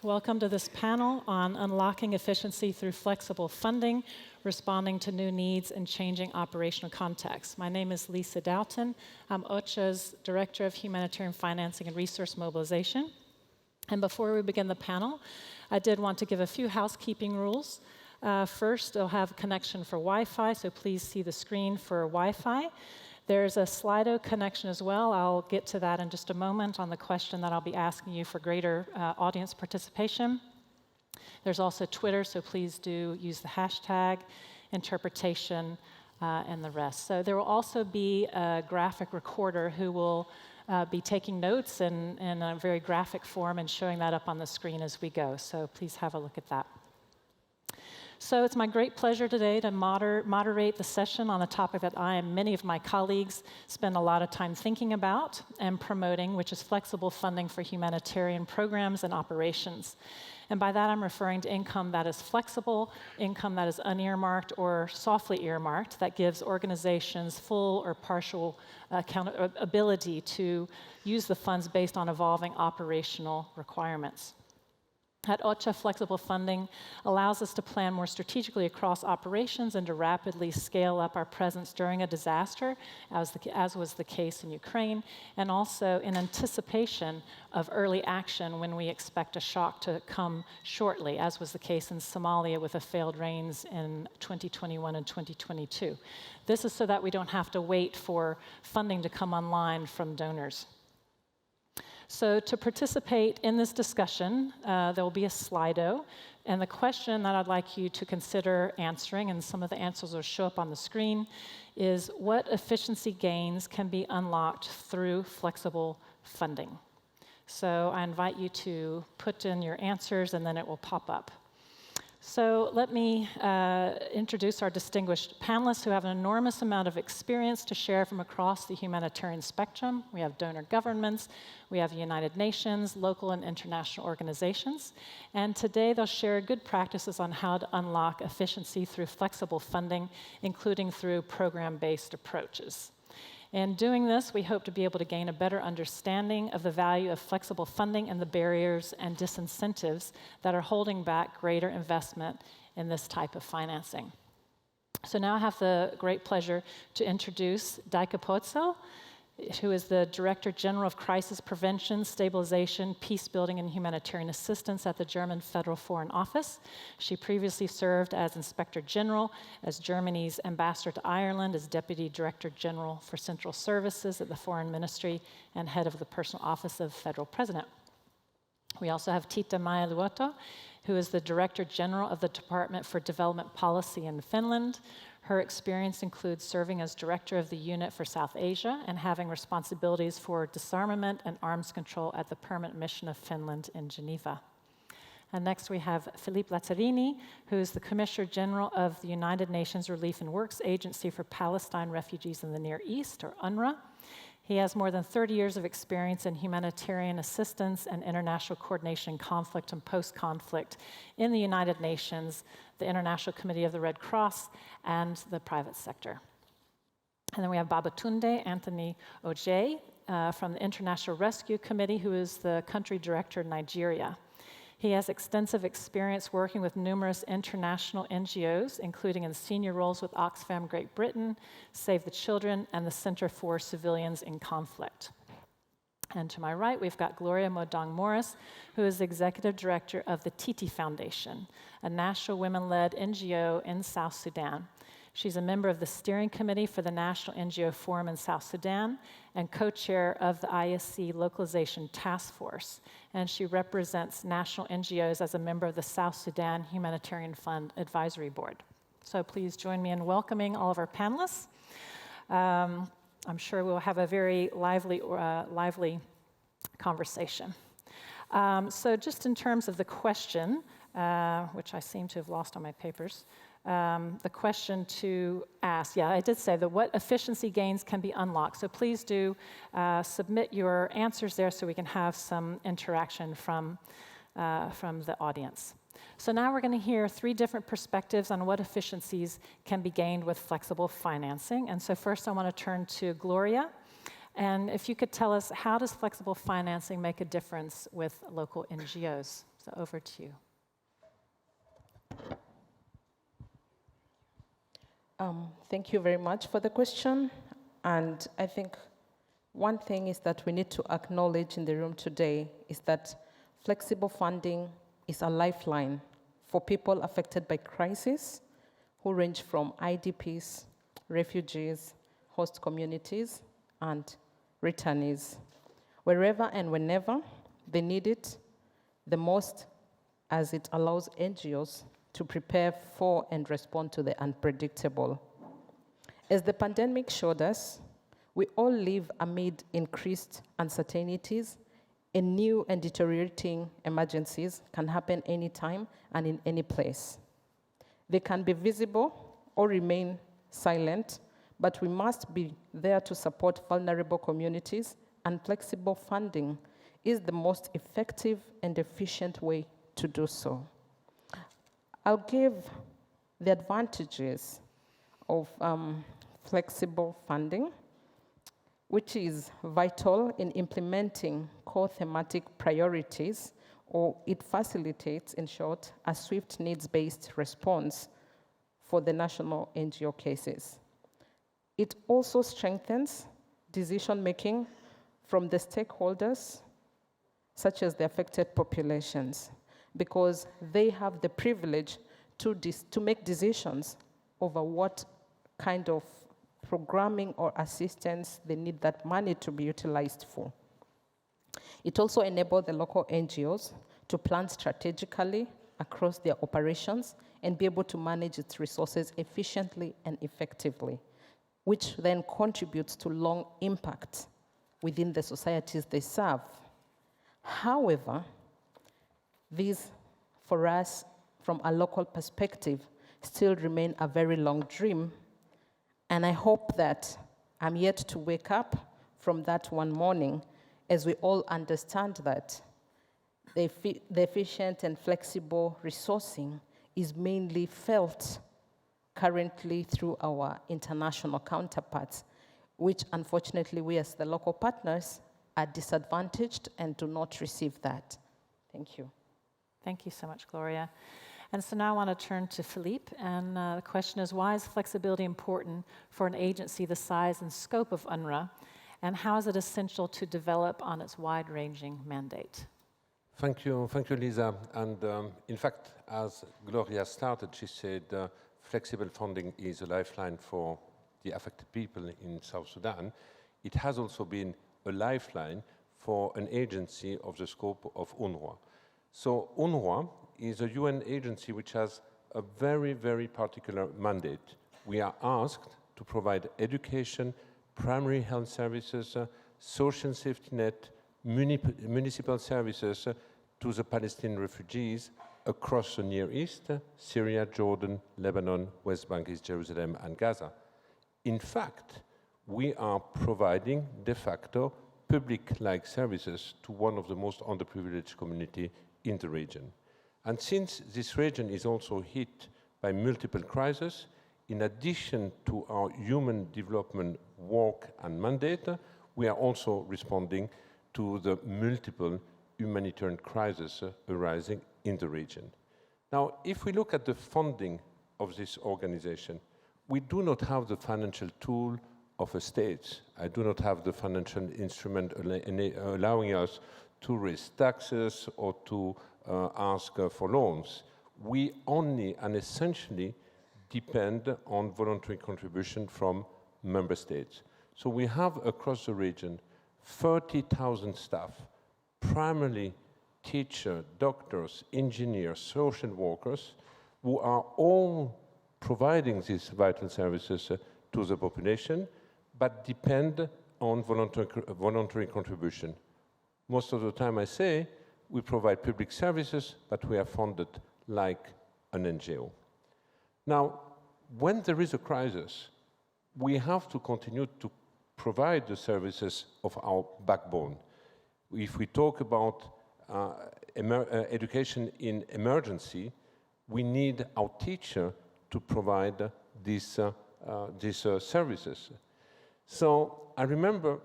Welcome to this panel on unlocking efficiency through flexible funding, responding to new needs and changing operational contexts. My name is Lisa Doughton. I'm OCHA's Director of Humanitarian Financing and Resource Mobilization. And before we begin the panel, I did want to give a few housekeeping rules. First, it'll have a connection for Wi-Fi, so please see the screen for Wi-Fi. There's a Slido connection as well. I'll get to that in just a moment on the question that I'll be asking you for greater audience participation. There's also Twitter, so please do use the hashtag, interpretation, and the rest. So there will also be a graphic recorder who will be taking notes in a very graphic form and showing that up on the screen as we go. So please have a look at that. So it's my great pleasure today to moderate the session on a topic that I and many of my colleagues spend a lot of time thinking about and promoting, which is flexible funding for humanitarian programs and operations. And by that, I'm referring to income that is flexible, income that is unearmarked or softly earmarked, that gives organizations full or partial ability to use the funds based on evolving operational requirements. At OCHA, flexible funding allows us to plan more strategically across operations and to rapidly scale up our presence during a disaster, as was the case in Ukraine, and also in anticipation of early action when we expect a shock to come shortly, as was the case in Somalia with the failed rains in 2021 and 2022. This is so that we don't have to wait for funding to come online from donors. So to participate in this discussion, there will be a Slido, and the question that I'd like you to consider answering, and some of the answers will show up on the screen, is what efficiency gains can be unlocked through flexible funding? So I invite you to put in your answers, and then it will pop up. So let me introduce our distinguished panelists who have an enormous amount of experience to share from across the humanitarian spectrum. We have donor governments, we have United Nations, local and international organizations, and today they'll share good practices on how to unlock efficiency through flexible funding, including through program-based approaches. In doing this, we hope to be able to gain a better understanding of the value of flexible funding and the barriers and disincentives that are holding back greater investment in this type of financing. So now I have the great pleasure to introduce Dijke Poetzel, who is the Director General of Crisis Prevention, Stabilization, Peacebuilding, and Humanitarian Assistance at the German Federal Foreign Office. She previously served as Inspector General, as Germany's Ambassador to Ireland, as Deputy Director General for Central Services at the Foreign Ministry, and Head of the Personal Office of Federal President. We also have Tita Maija-Luoto, who is the Director General of the Department for Development Policy in Finland. Her experience includes serving as director of the Unit for South Asia and having responsibilities for disarmament and arms control at the Permanent Mission of Finland in Geneva. And next we have Philippe Lazzarini, who is the Commissioner General of the United Nations Relief and Works Agency for Palestine Refugees in the Near East, or UNRWA. He has more than 30 years of experience in humanitarian assistance and international coordination in conflict and post-conflict in the United Nations, the International Committee of the Red Cross, and the private sector. And then we have Babatunde Anthony Oje from the International Rescue Committee, who is the country director in Nigeria. He has extensive experience working with numerous international NGOs, including in senior roles with Oxfam Great Britain, Save the Children, and the Center for Civilians in Conflict. And to my right, we've got Gloria Modong-Morris, who is Executive Director of the Titi Foundation, a national women-led NGO in South Sudan. She's a member of the Steering Committee for the National NGO Forum in South Sudan and co-chair of the ISC Localization Task Force. And she represents national NGOs as a member of the South Sudan Humanitarian Fund Advisory Board. So please join me in welcoming all of our panelists. I'm sure we'll have a very lively conversation. So just in terms of the question, which I seem to have lost on my papers, the question to ask, I did say that what efficiency gains can be unlocked. So please do submit your answers there so we can have some interaction from the audience. So now we're going to hear three different perspectives on what efficiencies can be gained with flexible financing. And so first I want to turn to Gloria. And if you could tell us, how does flexible financing make a difference with local NGOs? So over to you. Thank you very much for the question. And I think one thing is that we need to acknowledge in the room today is that flexible funding is a lifeline for people affected by crisis who range from IDPs, refugees, host communities, and returnees. Wherever and whenever they need it the most, as it allows NGOs to prepare for and respond to the unpredictable. As the pandemic showed us, we all live amid increased uncertainties, and new and deteriorating emergencies can happen anytime and in any place. They can be visible or remain silent, but we must be there to support vulnerable communities, and flexible funding is the most effective and efficient way to do so. I'll give the advantages of flexible funding, which is vital in implementing core thematic priorities, or it facilitates, in short, a swift needs-based response for the national NGO cases. It also strengthens decision-making from the stakeholders, such as the affected populations, because they have the privilege to make decisions over what kind of programming or assistance they need that money to be utilized for. It also enables the local NGOs to plan strategically across their operations and be able to manage its resources efficiently and effectively, which then contributes to long impact within the societies they serve. However, these, for us, from a local perspective, still remain a very long dream. And I hope that I'm yet to wake up from that one morning as we all understand that the efficient and flexible resourcing is mainly felt currently through our international counterparts, which unfortunately we as the local partners are disadvantaged and do not receive that. Thank you. Thank you so much, Gloria. And so now I want to turn to Philippe, and the question is, why is flexibility important for an agency the size and scope of UNRWA, and how is it essential to develop on its wide-ranging mandate? Thank you, Lisa. And in fact, as Gloria started, she said flexible funding is a lifeline for the affected people in South Sudan. It has also been a lifeline for an agency of the scope of UNRWA. So UNRWA is a UN agency which has a very, very particular mandate. We are asked to provide education, primary health services, social safety net, municipal services to the Palestinian refugees across the Near East, Syria, Jordan, Lebanon, West Bank, East Jerusalem, and Gaza. In fact, we are providing de facto public-like services to one of the most underprivileged communities in the region. And since this region is also hit by multiple crises, in addition to our human development work and mandate, we are also responding to the multiple humanitarian crises arising in the region. Now, if we look at the funding of this organization, we do not have the financial tool of a state. I do not have the financial instrument allowing us to raise taxes or to ask for loans. We only and essentially depend on voluntary contribution from member states. So we have across the region 30,000 staff, primarily teachers, doctors, engineers, social workers, who are all providing these vital services to the population, but depend on voluntary contribution. Most of the time I say, we provide public services, but we are funded like an NGO. Now, when there is a crisis, we have to continue to provide the services of our backbone. If we talk about education in emergency, we need our teacher to provide these services. So I remember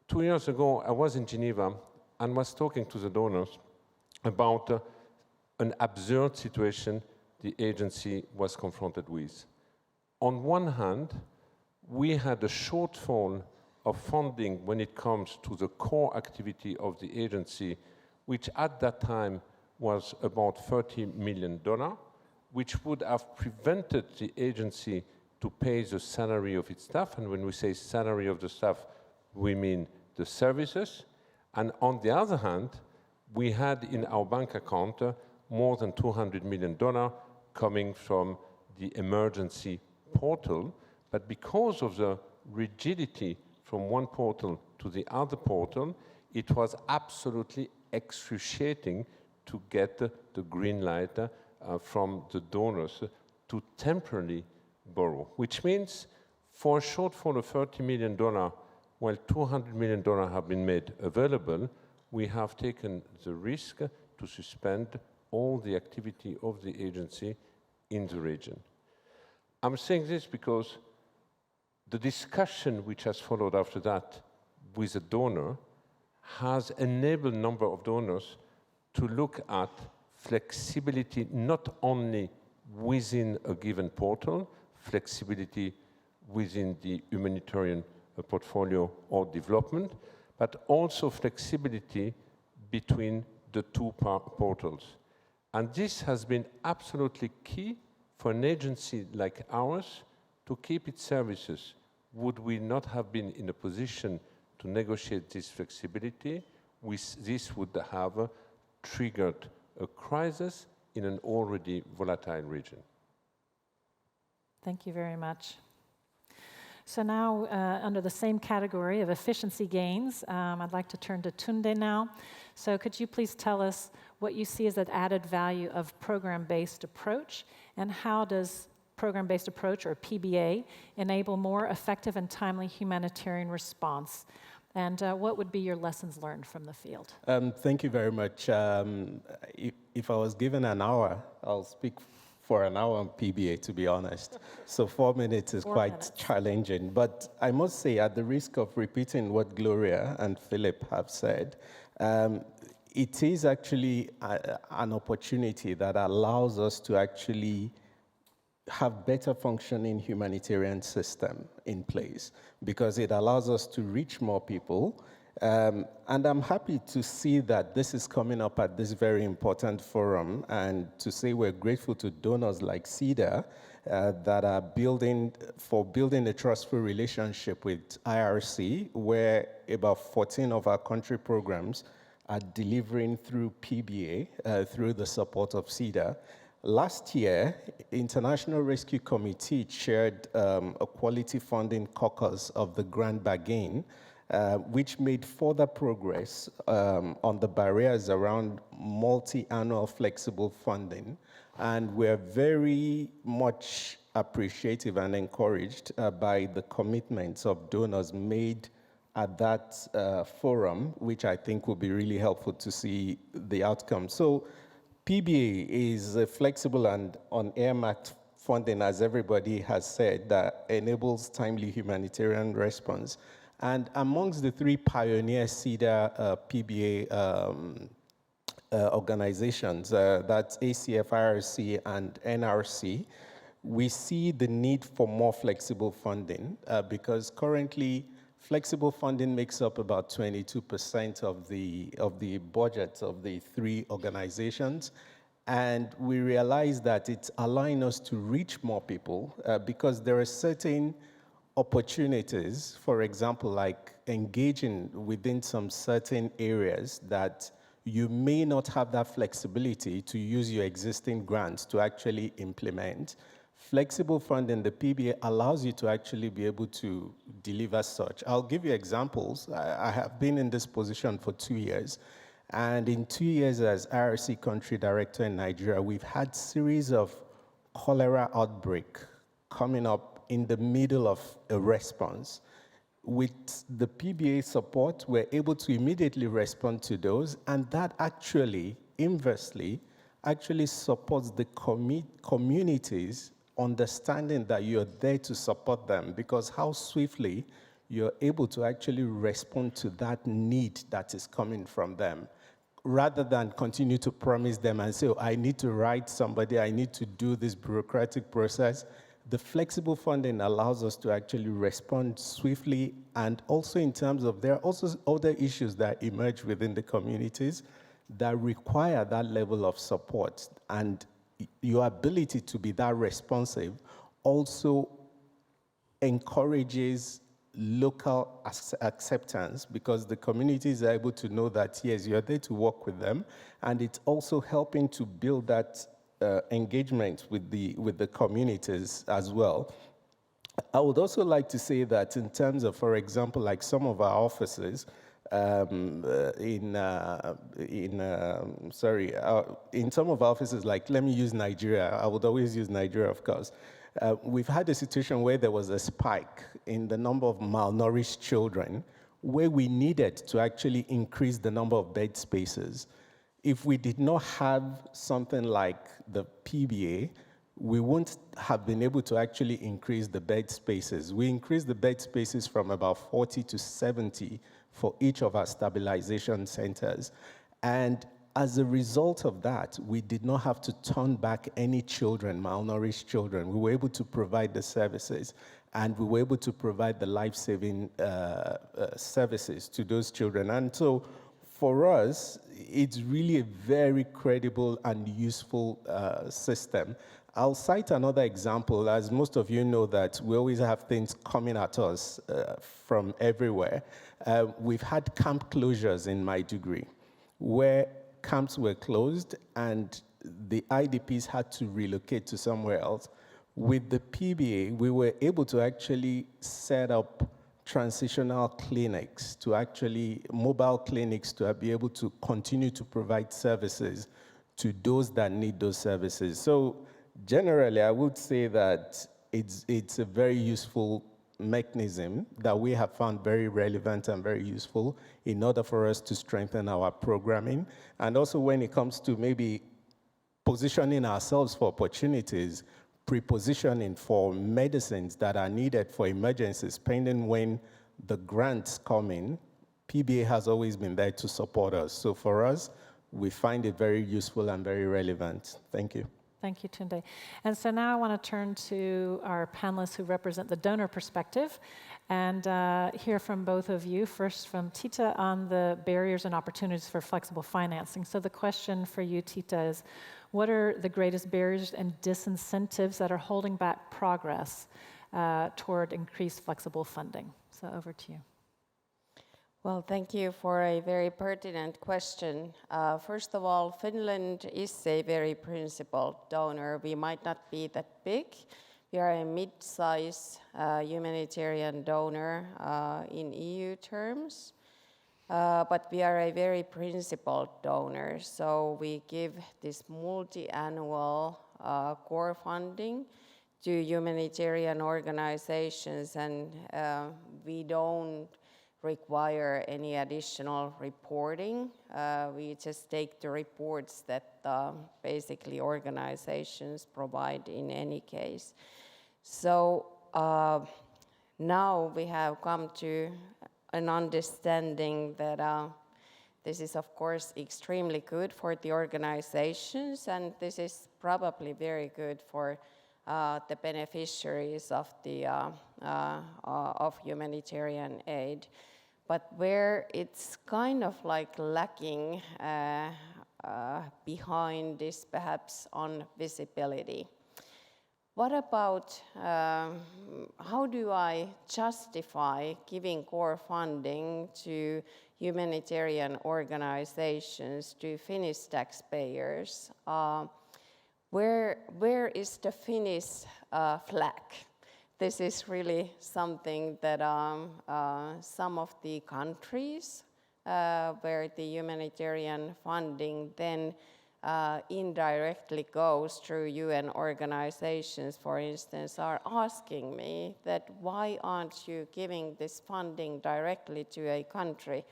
2 years ago, I was in Geneva and was talking to the donors about an absurd situation the agency was confronted with. On one hand, we had a shortfall of funding when it comes to the core activity of the agency, which at that time was about $30 million, which would have prevented the agency to pay the salary of its staff. And when we say salary of the staff, we mean the services. And on the other hand, we had in our bank account more than $200 million coming from the emergency portal. But because of the rigidity from one portal to the other portal, it was absolutely excruciating to get the green light from the donors to temporarily borrow, which means for a shortfall of $30 million, while $200 million have been made available, we have taken the risk to suspend all the activity of the agency in the region. I'm saying this because the discussion which has followed after that with a donor has enabled a number of donors to look at flexibility not only within a given portal, flexibility within the humanitarian portfolio or development, but also flexibility between the two portals. And this has been absolutely key for an agency like ours to keep its services. Would we not have been in a position to negotiate this flexibility, this would have triggered a crisis in an already volatile region. Thank you very much. So now, under the same category of efficiency gains, I'd like to turn to Tunde now. So could you please tell us what you see as that added value of program-based approach, and how does program-based approach, or PBA, enable more effective and timely humanitarian response? And what would be your lessons learned from the field? Thank you very much. If I was given an hour, I'll speak for an hour on PBA, to be honest. So 4 minutes is quite challenging. But I must say, at the risk of repeating what Gloria and Philip have said, it is actually an opportunity that allows us to actually have better functioning humanitarian system in place, because it allows us to reach more people. And I'm happy to see that this is coming up at this very important forum, and to say we're grateful to donors like CEDA that are building a trustful relationship with IRC, where about 14 of our country programs are delivering through PBA, through the support of CEDA. Last year, International Rescue Committee chaired a quality funding caucus of the Grand Bargain, which made further progress on the barriers around multi-annual flexible funding. And we're very much appreciative and encouraged by the commitments of donors made at that forum, which I think will be really helpful to see the outcome. So PBA is a flexible and unearmarked funding, as everybody has said, that enables timely humanitarian response. And amongst the three pioneer CEDA PBA organizations, that's ACF, IRC, and NRC, we see the need for more flexible funding because currently flexible funding makes up about 22% of the budget of the three organizations. And we realize that it's allowing us to reach more people because there are certain opportunities, for example, like engaging within some certain areas that you may not have that flexibility to use your existing grants to actually implement. Flexible funding, the PBA, allows you to actually be able to deliver such. I'll give you examples. I have been in this position for 2 years. And in 2 years as IRC country director in Nigeria, we've had series of cholera outbreak coming up in the middle of a response. With the PBA support, we're able to immediately respond to those, and that actually, inversely, actually supports the communities understanding that you're there to support them, because how swiftly you're able to actually respond to that need that is coming from them. rather than continue to promise them and say, oh, I need to write somebody, I need to do this bureaucratic process, the flexible funding allows us to actually respond swiftly, and also in terms of, there are also other issues that emerge within the communities that require that level of support, and your ability to be that responsive also encourages local acceptance, because the communities are able to know that, yes, you're there to work with them, and it's also helping to build that engagement with the communities as well. I would also like to say that in terms of, for example, like some of our offices, in some of our offices, like let me use Nigeria, I would always use Nigeria, of course. We've had a situation where there was a spike in the number of malnourished children, where we needed to actually increase the number of bed spaces. If we did not have something like the PBA, we wouldn't have been able to actually increase the bed spaces. We increased the bed spaces from about 40 to 70 for each of our stabilization centers. And as a result of that, we did not have to turn back any children, malnourished children. We were able to provide the services, and we were able to provide the life-saving services to those children. And so for us, it's really a very credible and useful system. I'll cite another example. As most of you know, that we always have things coming at us from everywhere. We've had camp closures in Maiduguri, where camps were closed and the IDPs had to relocate to somewhere else. With the PBA, we were able to actually set up transitional clinics, to actually mobile clinics, to be able to continue to provide services to those that need those services. So generally, I would say that it's a very useful mechanism that we have found very relevant and very useful in order for us to strengthen our programming. And also when it comes to maybe positioning ourselves for opportunities, pre-positioning for medicines that are needed for emergencies, pending when the grants come in, PBA has always been there to support us. So for us, we find it very useful and very relevant. Thank you. Thank you, Tunde. And so now I want to turn to our panelists who represent the donor perspective and hear from both of you. First from Tita on the barriers and opportunities for flexible financing. So the question for you, Tita, is what are the greatest barriers and disincentives that are holding back progress toward increased flexible funding? So over to you. Well, thank you for a very pertinent question. First of all, Finland is a very principled donor. We might not be that big. We are a mid-size humanitarian donor in EU terms, but we are a very principled donor. So we give this multi-annual core funding to humanitarian organizations, and we don't require any additional reporting. We just take the reports that basically organizations provide in any case. So now we have come to an understanding that this is of course extremely good for the organizations, and this is probably very good for the beneficiaries of the of humanitarian aid. But where it's kind of like lacking behind is perhaps on visibility. What about how do I justify giving core funding to humanitarian organizations, to Finnish taxpayers? Where is the Finnish flag? This is really something that some of the countries where the humanitarian funding then indirectly goes through UN organizations, for instance, are asking me that why aren't you giving this funding directly to a country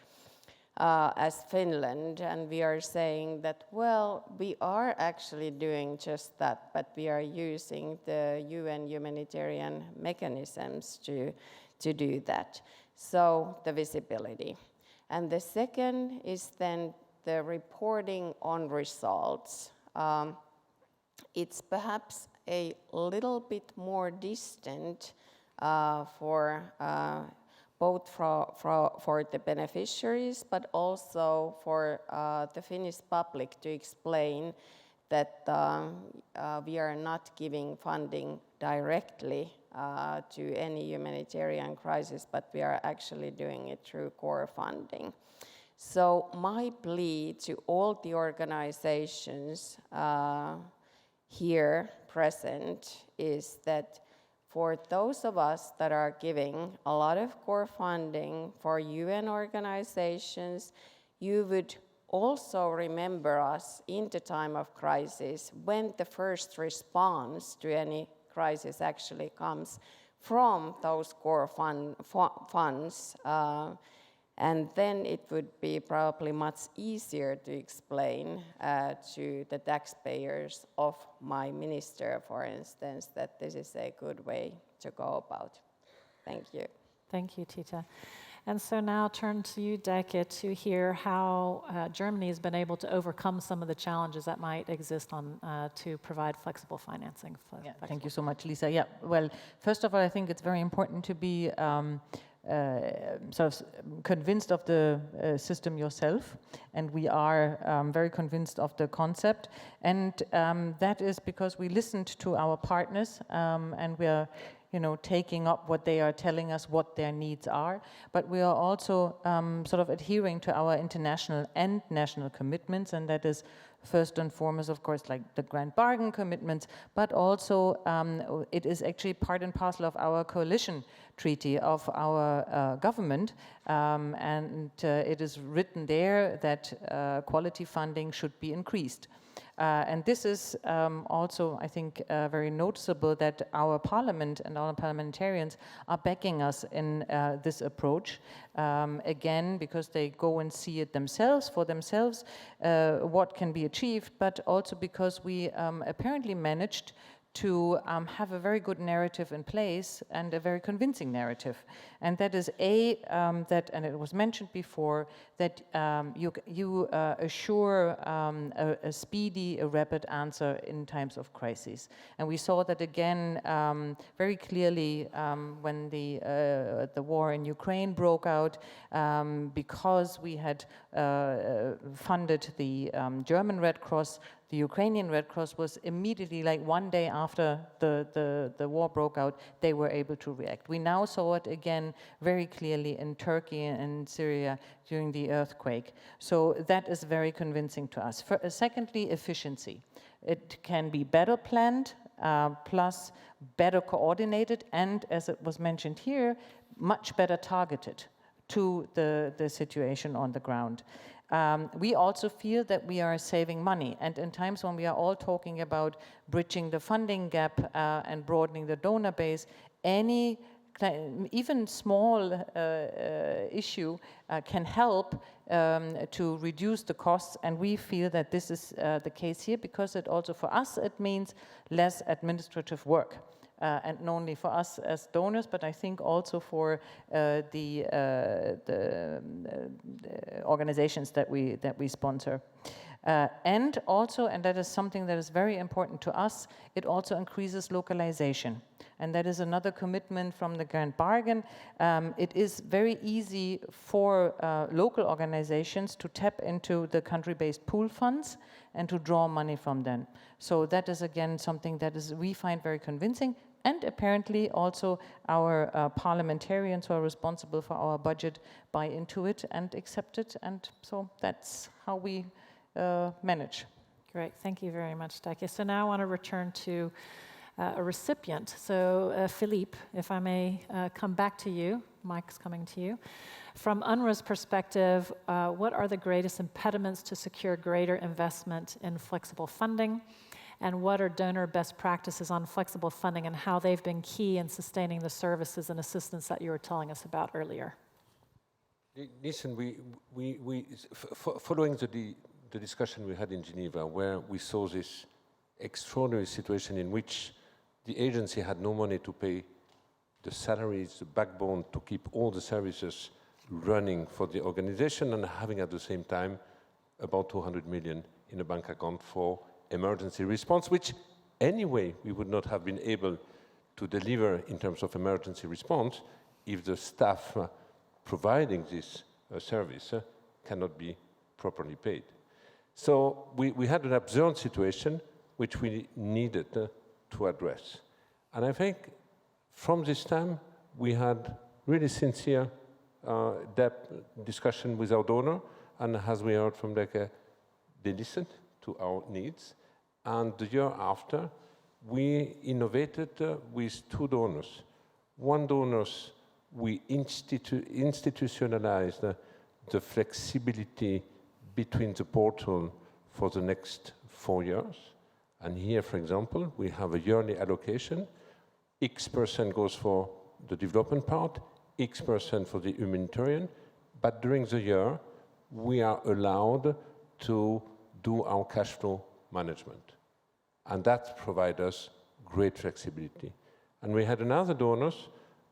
as Finland? And we are saying that, well, we are actually doing just that, but we are using the UN humanitarian mechanisms to do that. So the visibility. And the second is then the reporting on results, it's perhaps a little bit more distant for both for the beneficiaries, but also for the Finnish public to explain that we are not giving funding directly to any humanitarian crisis, but we are actually doing it through core funding. So my plea to all the organizations here present is that for those of us that are giving a lot of core funding for UN organizations, you would also remember us in the time of crisis when the first response to any crisis actually comes from those core funds. And then it would be probably much easier to explain to the taxpayers of my minister, for instance, that this is a good way to go about. Thank you. Thank you, Tita. And so now turn to you, Deke, to hear how Germany has been able to overcome some of the challenges that might exist to provide flexible financing. Thank you so much, Lisa. Yeah, well, first of all, I think it's very important to be sort of convinced of the system yourself, and we are very convinced of the concept, and that is because we listened to our partners, and we are taking up what they are telling us, what their needs are, but we are also sort of adhering to our international and national commitments, and that is first and foremost, of course, like the Grand Bargain commitments, but also it is actually part and parcel of our coalition treaty of our government, and it is written there that quality funding should be increased. And this is also, I think, very noticeable that our parliament and our parliamentarians are backing us in this approach, again, because they go and see it themselves, for themselves, what can be achieved, but also because we apparently managed to have a very good narrative in place and a very convincing narrative. And that is that, and it was mentioned before, that you assure a speedy, a rapid answer in times of crisis. And we saw that again very clearly when the war in Ukraine broke out, because we had funded the German Red Cross. The Ukrainian Red Cross was immediately, like one day after the war broke out, they were able to react. We now saw it again very clearly in Turkey and Syria during the earthquake. So that is very convincing to us. Secondly, efficiency. It can be better planned, plus better coordinated, and as it was mentioned here, much better targeted to the situation on the ground. We also feel that we are saving money, and in times when we are all talking about bridging the funding gap and broadening the donor base, any even small issue can help to reduce the costs, and we feel that this is the case here, because it also for us it means less administrative work. And not only for us as donors, but I think also for the organizations that we sponsor. And also, and that is something that is very important to us, it also increases localization. And that is another commitment from the Grand Bargain. It is very easy for local organizations to tap into the country-based pool funds and to draw money from them. So that is again something that we find very convincing, and apparently also our parliamentarians who are responsible for our budget buy into it and accept it, and so that's how we manage. Great, thank you very much, Deke. So now I want to return to a recipient. So Philippe, if I may come back to you, Mike's coming to you. From UNRWA's perspective, what are the greatest impediments to secure greater investment in flexible funding? And what are donor best practices on flexible funding and how they've been key in sustaining the services and assistance that you were telling us about earlier? Listen, following the discussion we had in Geneva, where we saw this extraordinary situation in which the agency had no money to pay the salaries, the backbone to keep all the services running for the organization, and having at the same time about 200 million in a bank account for emergency response, which anyway we would not have been able to deliver in terms of emergency response if the staff providing this service cannot be properly paid. So we had an absurd situation which we needed to address. And I think from this time we had really sincere depth discussion with our donor, and as we heard from them, they listened to our needs. And the year after, we innovated with two donors. One donor, we institutionalized the flexibility between the portal for the next 4 years. And here, for example, we have a yearly allocation. X% goes for the development part, X% for the humanitarian, but during the year, we are allowed to do our cash flow management. And that provides us great flexibility. And we had another donor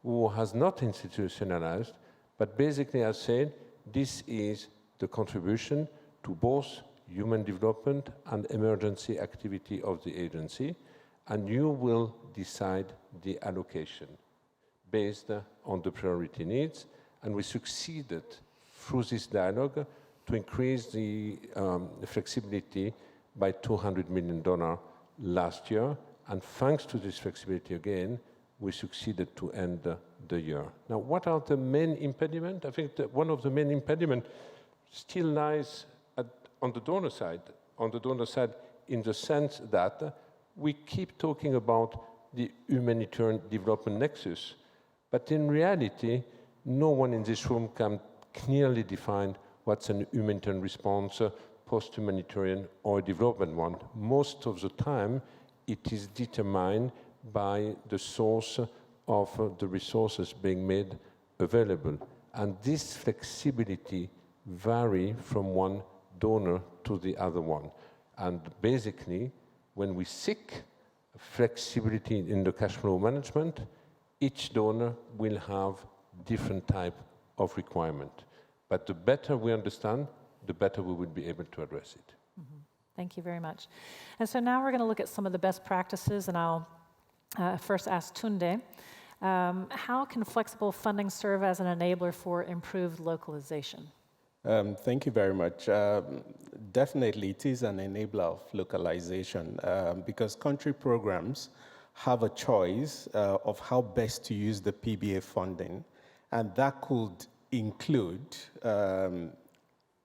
who has not institutionalized, but basically has said, this is the contribution to both human development and emergency activity of the agency, and you will decide the allocation based on the priority needs. And we succeeded through this dialogue to increase the flexibility by $200 million last year. And thanks to this flexibility again, we succeeded to end the year. Now, what are the main impediments? I think that one of the main impediments still lies on the donor side. On the donor side, in the sense that we keep talking about the humanitarian development nexus, but in reality, no one in this room can clearly define what's a humanitarian response, post-humanitarian or a development one. Most of the time, it is determined by the source of the resources being made available. And this flexibility varies from one donor to the other one. And basically, when we seek flexibility in the cash flow management, each donor will have different type of requirement. But the better we understand, the better we will be able to address it. Mm-hmm. Thank you very much. And so now we're going to look at some of the best practices, and I'll first ask Tunde, how can flexible funding serve as an enabler for improved localization? Thank you very much. Definitely, it is an enabler of localization because country programs have a choice of how best to use the PBA funding, and that could include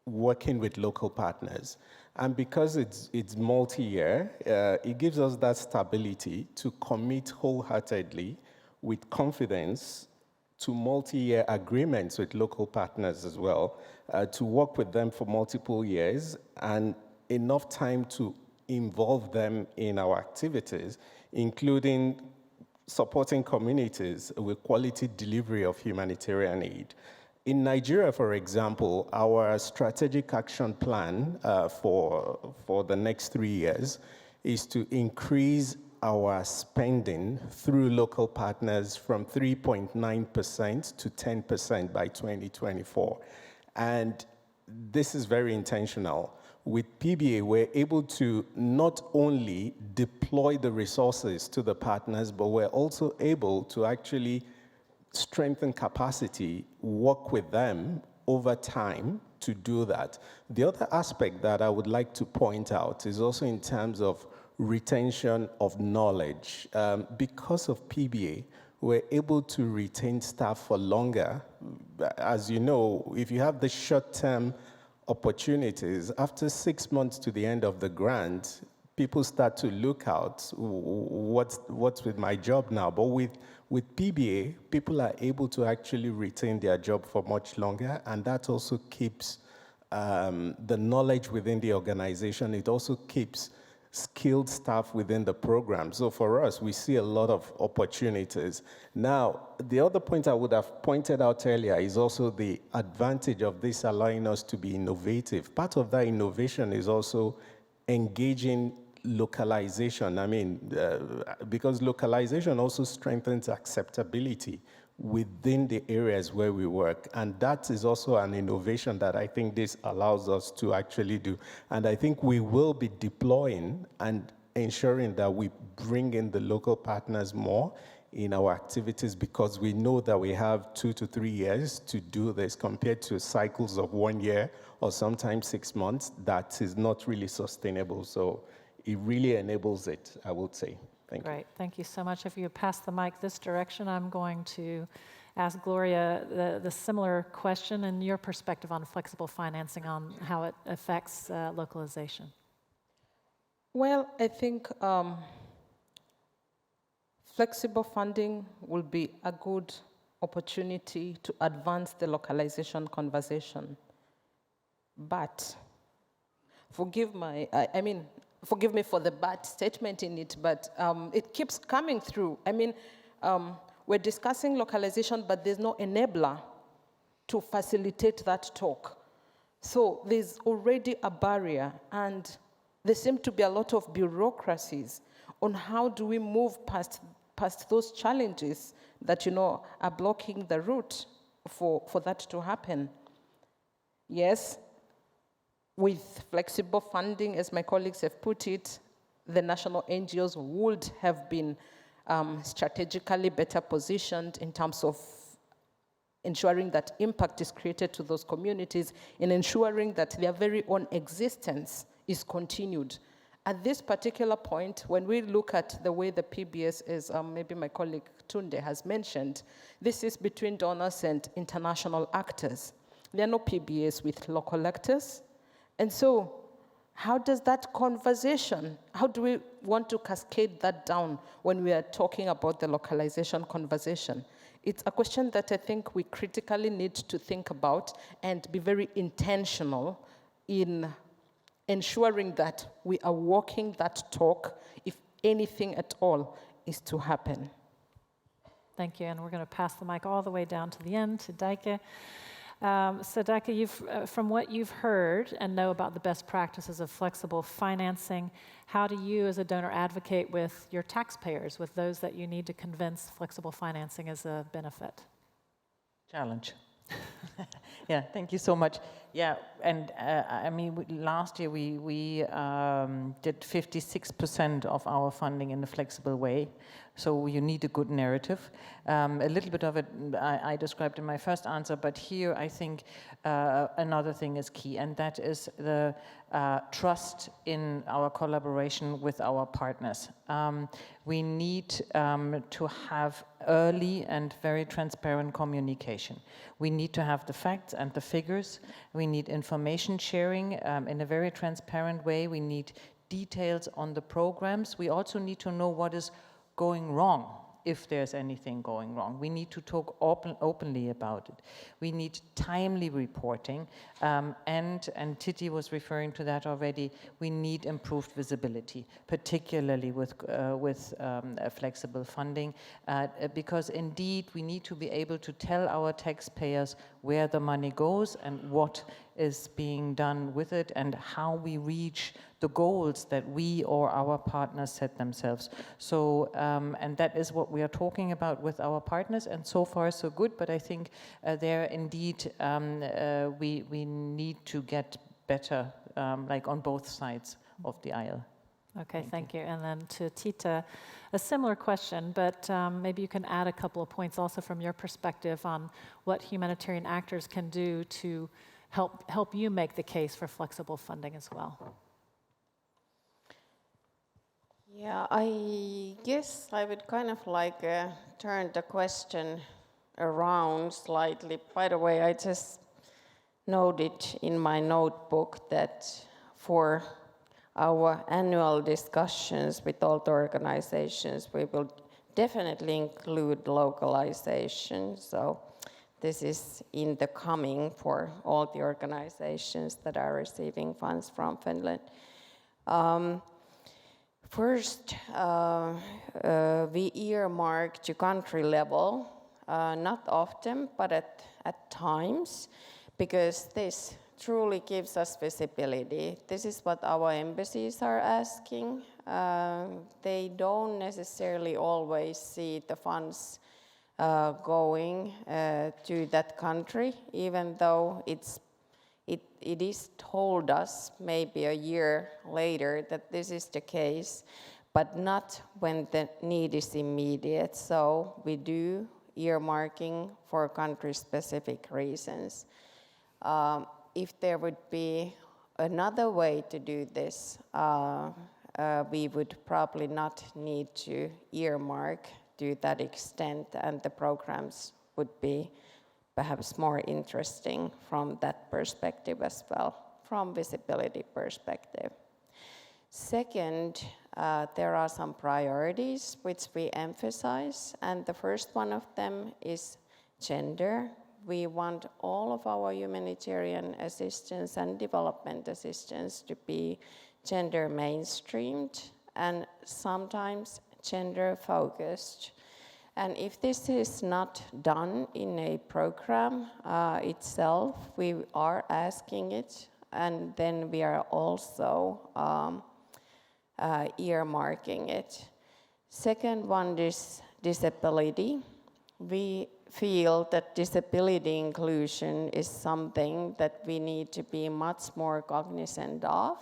working with local partners. And because it's multi-year, it gives us that stability to commit wholeheartedly with confidence to multi-year agreements with local partners as well, to work with them for multiple years and enough time to involve them in our activities, including supporting communities with quality delivery of humanitarian aid. In Nigeria, for example, our strategic action plan for the next 3 years is to increase our spending through local partners from 3.9% to 10% by 2024. And this is very intentional. With PBA, we're able to not only deploy the resources to the partners, but we're also able to actually strengthen capacity, work with them over time to do that. The other aspect that I would like to point out is also in terms of retention of knowledge. Because of PBA, we're able to retain staff for longer. As you know, if you have the short-term opportunities, after 6 months to the end of the grant, people start to look out, what's with my job now? But with PBA, people are able to actually retain their job for much longer, and that also keeps the knowledge within the organization. It also keeps skilled staff within the program. So for us, we see a lot of opportunities. Now, the other point I would have pointed out earlier is also the advantage of this allowing us to be innovative. Part of that innovation is also engaging localization. I mean, because localization also strengthens acceptability within the areas where we work. And that is also an innovation that I think this allows us to actually do. And I think we will be deploying and ensuring that we bring in the local partners more in our activities, because we know that we have 2 to 3 years to do this compared to cycles of 1 year or sometimes 6 months. That is not really sustainable. So it really enables it, I would say. Thank you. Great, thank you so much. If you pass the mic this direction, I'm going to ask Gloria the similar question and your perspective on flexible financing, on how it affects localization. Well, I think flexible funding will be a good opportunity to advance the localization conversation. But forgive me for the bad statement in it, but it keeps coming through. We're discussing localization, but there's no enabler to facilitate that talk. So there's already a barrier, and there seem to be a lot of bureaucracies on how do we move past those challenges that, are blocking the route for that to happen. Yes, with flexible funding, as my colleagues have put it, the national NGOs would have been strategically better positioned in terms of ensuring that impact is created to those communities and ensuring that their very own existence is continued. At this particular point, when we look at the way the PBS is, maybe my colleague Tunde has mentioned, this is between donors and international actors. There are no PBS with local actors. And so how does that conversation, how do we want to cascade that down when we are talking about the localization conversation? It's a question that I think we critically need to think about and be very intentional in ensuring that we are walking that talk, if anything at all is to happen. Thank you, and we're going to pass the mic all the way down to the end to Daike. So Daike, from what you've heard and know about the best practices of flexible financing, how do you as a donor advocate with your taxpayers, with those that you need to convince flexible financing is a benefit? Challenge. Yeah, thank you so much. Yeah, and last year we did 56% of our funding in a flexible way. So you need a good narrative. A little bit of it I described in my first answer, but here I think another thing is key, and that is the trust in our collaboration with our partners. We need to have early and very transparent communication. We need to have the facts and the figures. We need information sharing in a very transparent way. We need details on the programs. We also need to know what is going wrong, if there's anything going wrong. We need to talk openly about it. We need timely reporting, and Titi was referring to that already. We need improved visibility, particularly with flexible funding, because indeed we need to be able to tell our taxpayers where the money goes and what is being done with it and how we reach the goals that we or our partners set themselves. So, and that is what we are talking about with our partners, and so far so good, but I think there indeed we need to get better, like on both sides of the aisle. Okay, thank you. And then to Tita, a similar question, but maybe you can add a couple of points also from your perspective on what humanitarian actors can do to help you make the case for flexible funding as well. Yeah, I guess I would kind of like turn the question around slightly. By the way, I just noted in my notebook that for our annual discussions with all the organizations, we will definitely include localization. So this is in the coming for all the organizations that are receiving funds from Finland. First, we earmark to country level, not often, but at times, because this truly gives us visibility. This is what our embassies are asking. They don't necessarily always see the funds going to that country, even though it is told us maybe a year later that this is the case, but not when the need is immediate. So we do earmarking for country-specific reasons. If there would be another way to do this, we would probably not need to earmark to that extent, and the programs would be perhaps more interesting from that perspective as well, from visibility perspective. Second, there are some priorities which we emphasize, and the first one of them is gender. We want all of our humanitarian assistance and development assistance to be gender mainstreamed and sometimes gender focused. And if this is not done in a program itself, we are asking it, and then we are also earmarking it. Second one is disability. We feel that disability inclusion is something that we need to be much more cognizant of.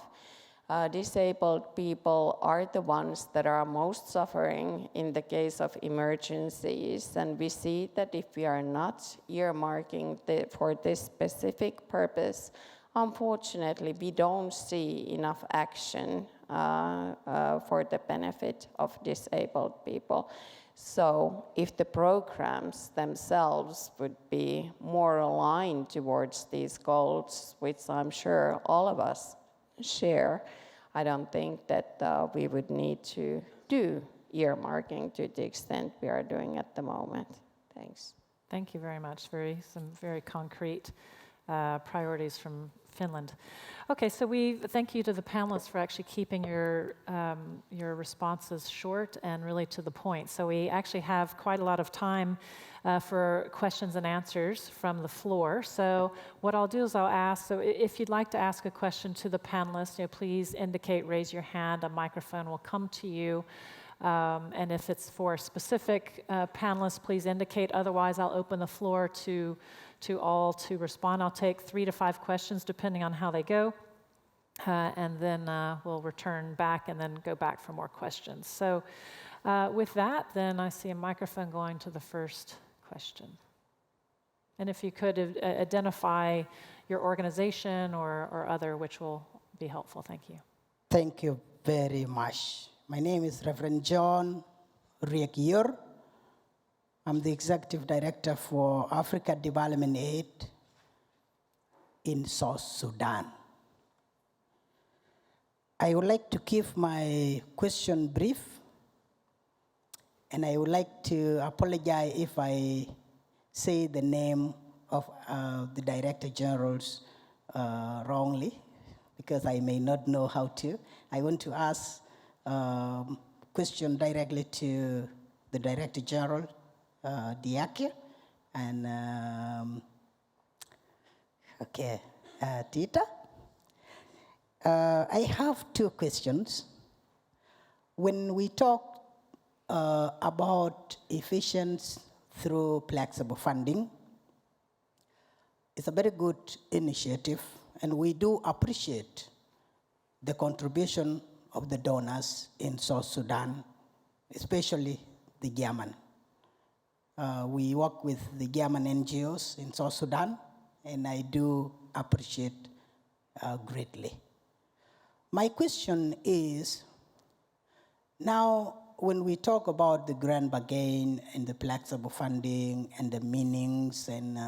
Disabled people are the ones that are most suffering in the case of emergencies, and we see that if we are not earmarking for this specific purpose, unfortunately, we don't see enough action for the benefit of disabled people. So if the programs themselves would be more aligned towards these goals, which I'm sure all of us share, I don't think that we would need to do earmarking to the extent we are doing at the moment. Thanks. Thank you very much. Some very concrete priorities from Finland. Okay, so we thank you to the panelists for actually keeping your responses short and really to the point. So we actually have quite a lot of time for questions and answers from the floor. So what I'll do is I'll ask, so if you'd like to ask a question to the panelists, please indicate, raise your hand, a microphone will come to you. And if it's for a specific panelist, please indicate. Otherwise, I'll open the floor to all to respond. I'll take 3 to 5 questions depending on how they go. And then we'll return back and then go back for more questions. So with that, then I see a microphone going to the first question. And if you could identify your organization or other, which will be helpful. Thank you. Thank you very much. My name is Reverend John Riekior. I'm the Executive Director for Africa Development Aid in South Sudan. I would like to keep my question brief, and I would like to apologize if I say the name of the Director Generals wrongly, because I may not know how to. I want to ask question directly to the Director General, Diake, and Tita. I have 2 questions. When we talk about efficiency through flexible funding, it's a very good initiative, and we do appreciate the contribution of the donors in South Sudan, especially the German. We work with the German NGOs in South Sudan, and I do appreciate greatly. My question is, now when we talk about the grand bargain and the flexible funding and the meanings and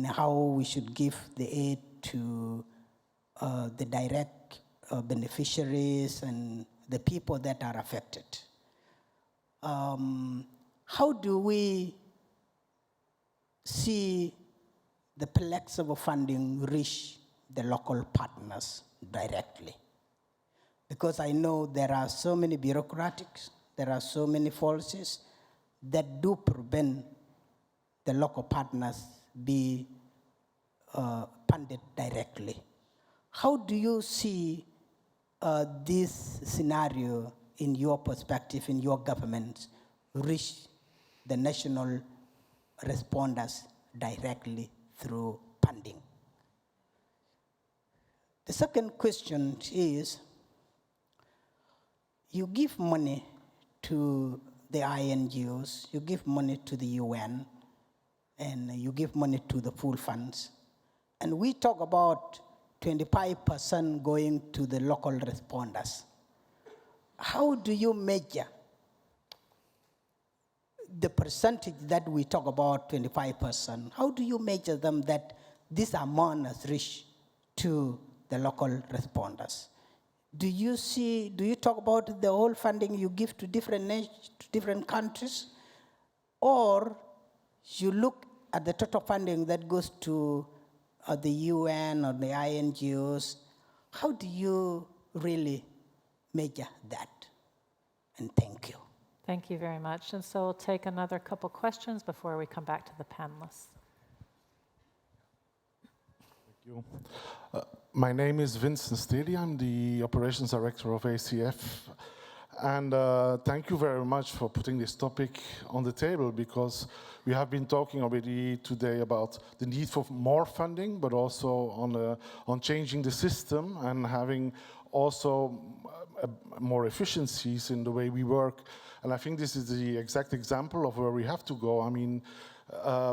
how we should give the aid to the direct beneficiaries and the people that are affected, how do we see the flexible funding reach the local partners directly? Because I know there are so many bureaucratics, there are so many policies that do prevent the local partners be funded directly. How do you see this scenario in your perspective, in your government, reach the national responders directly through funding. The second question is, you give money to the INGOs, you give money to the UN, and you give money to the pool funds. And we talk about 25% going to the local responders. How do you measure the percentage that we talk about, 25%? How do you measure them that this amount has reached to the local responders? Do you talk about the whole funding you give to different countries? Or you look at the total funding that goes to the UN or the INGOs? How do you really measure that? And thank you. Thank you very much. And so we'll take another couple questions before we come back to the panelists. Thank you. My name is Vincent Steli. I'm the Operations Director of ACF. And thank you very much for putting this topic on the table, because we have been talking already today about the need for more funding, but also on changing the system and having also more efficiencies in the way we work. And I think this is the exact example of where we have to go. I mean,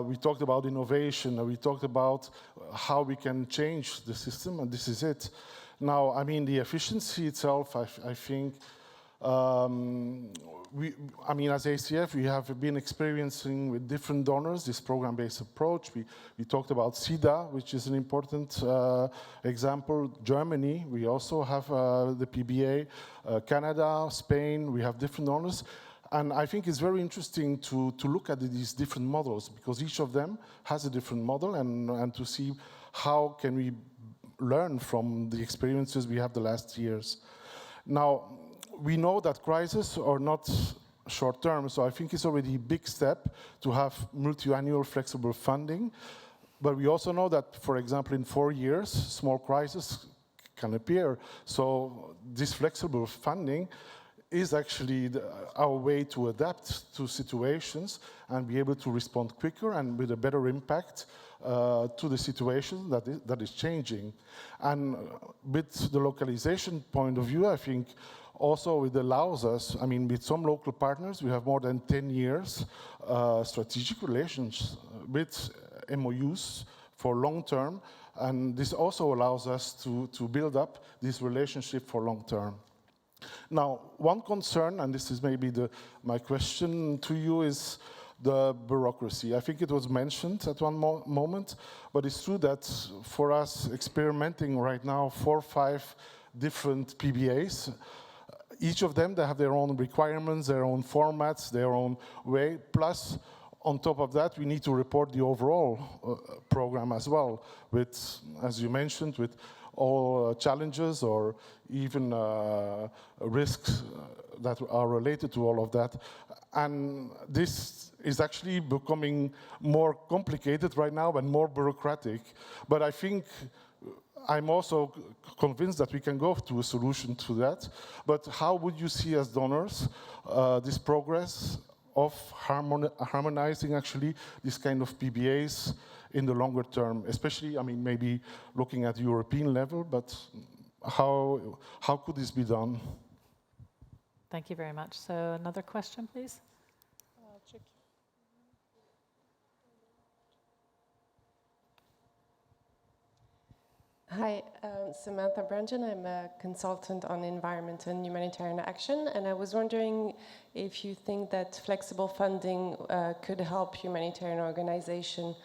we talked about innovation, we talked about how we can change the system, and this is it. Now, I mean, the efficiency itself, I think, as ACF, we have been experiencing with different donors this program-based approach. We talked about SIDA, which is an important example. Germany, we also have the PBA. Canada, Spain, we have different donors. And I think it's very interesting to look at these different models, because each of them has a different model, and to see how can we learn from the experiences we have the last years. Now, we know that crises are not short-term, so I think it's already a big step to have multi-annual flexible funding. But we also know that, for example, in 4 years, small crises can appear. So this flexible funding is actually our way to adapt to situations and be able to respond quicker and with a better impact to the situation that is changing. And with the localization point of view, I think also it allows us, I mean, with some local partners, we have more than 10 years strategic relations with MOUs for long term, and this also allows us to build up this relationship for long term. Now, one concern, and this is maybe my question to you, is the bureaucracy. I think it was mentioned at one moment, but it's true that for us experimenting right now 4 or 5 different PBAs, each of them, they have their own requirements, their own formats, their own way. Plus, on top of that, we need to report the overall program as well, with, as you mentioned, with all challenges or even risks that are related to all of that. And this is actually becoming more complicated right now and more bureaucratic. But I think I'm also convinced that we can go to a solution to that. But how would you see as donors this progress of harmonizing actually this kind of PBAs in the longer term, especially, I mean, maybe looking at European level, but how could this be done? Thank you very much. So another question, please. Hi, Samantha Brangen. I'm a consultant on environment and humanitarian action, and I was wondering if you think that flexible funding could help humanitarian organizations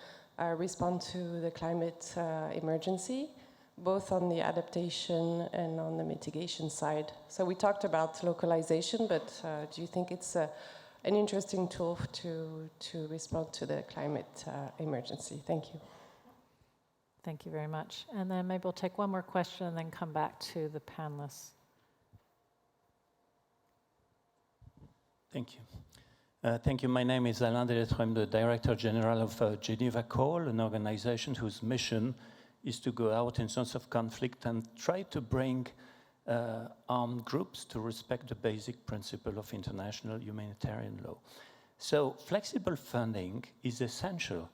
respond to the climate emergency, both on the adaptation and on the mitigation side. So we talked about localization, but do you think it's an interesting tool to respond to the climate emergency? Thank you. Thank you very much. And then maybe we'll take one more question and then come back to the panelists. Thank you. Thank you. My name is Alain Delettre. I'm the Director General of Geneva Call, an organization whose mission is to go out in zones of conflict and try to bring armed groups to respect the basic principle of international humanitarian law. So flexible funding is essential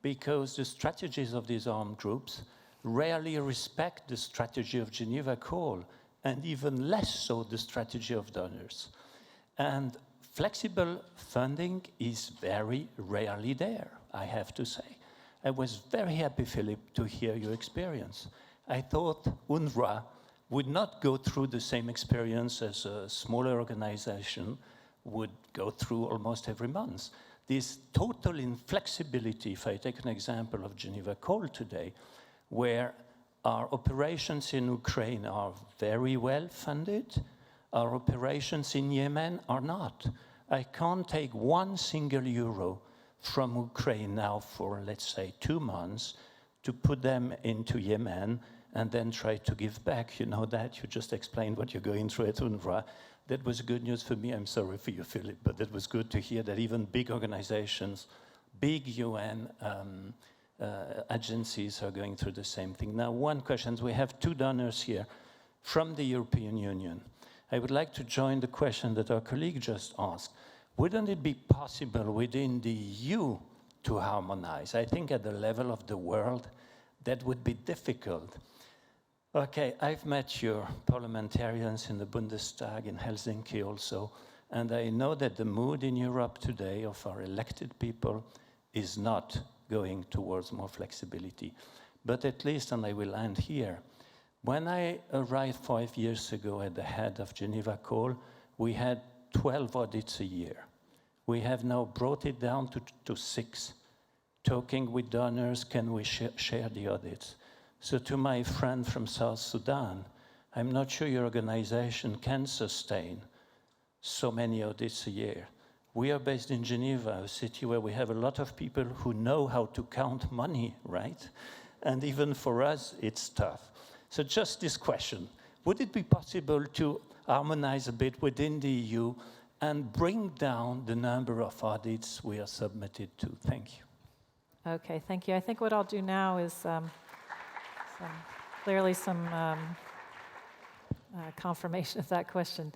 because the strategies of these armed groups rarely respect the strategy of Geneva Call, and even less so the strategy of donors. And flexible funding is very rarely there, I have to say. I was very happy, Philip, to hear your experience. I thought UNRWA would not go through the same experience as a smaller organization would go through almost every month. This total inflexibility, if I take an example of Geneva Call today, where our operations in Ukraine are very well funded, our operations in Yemen are not. I can't take 1 single euro from Ukraine now for, let's say, 2 months to put them into Yemen and then try to give back. You know that, you just explained what you're going through at UNRWA. That was good news for me. I'm sorry for you, Philip, but it was good to hear that even big organizations, big UN agencies are going through the same thing. Now, one question, we have 2 donors here from the European Union. I would like to join the question that our colleague just asked. Wouldn't it be possible within the EU to harmonize? I think at the level of the world, that would be difficult. Okay, I've met your parliamentarians in the Bundestag in Helsinki also, and I know that the mood in Europe today of our elected people is not going towards more flexibility. But at least, and I will end here, when I arrived 5 years ago at the head of Geneva Call, we had 12 audits a year. We have now brought it down to 6. Talking with donors, can we share the audits? So to my friend from South Sudan, I'm not sure your organization can sustain so many audits a year. We are based in Geneva, a city where we have a lot of people who know how to count money, right? And even for us, it's tough. So just this question, would it be possible to harmonize a bit within the EU and bring down the number of audits we are submitted to? Thank you. Okay, thank you. I think what I'll do now is clearly some confirmation of that question.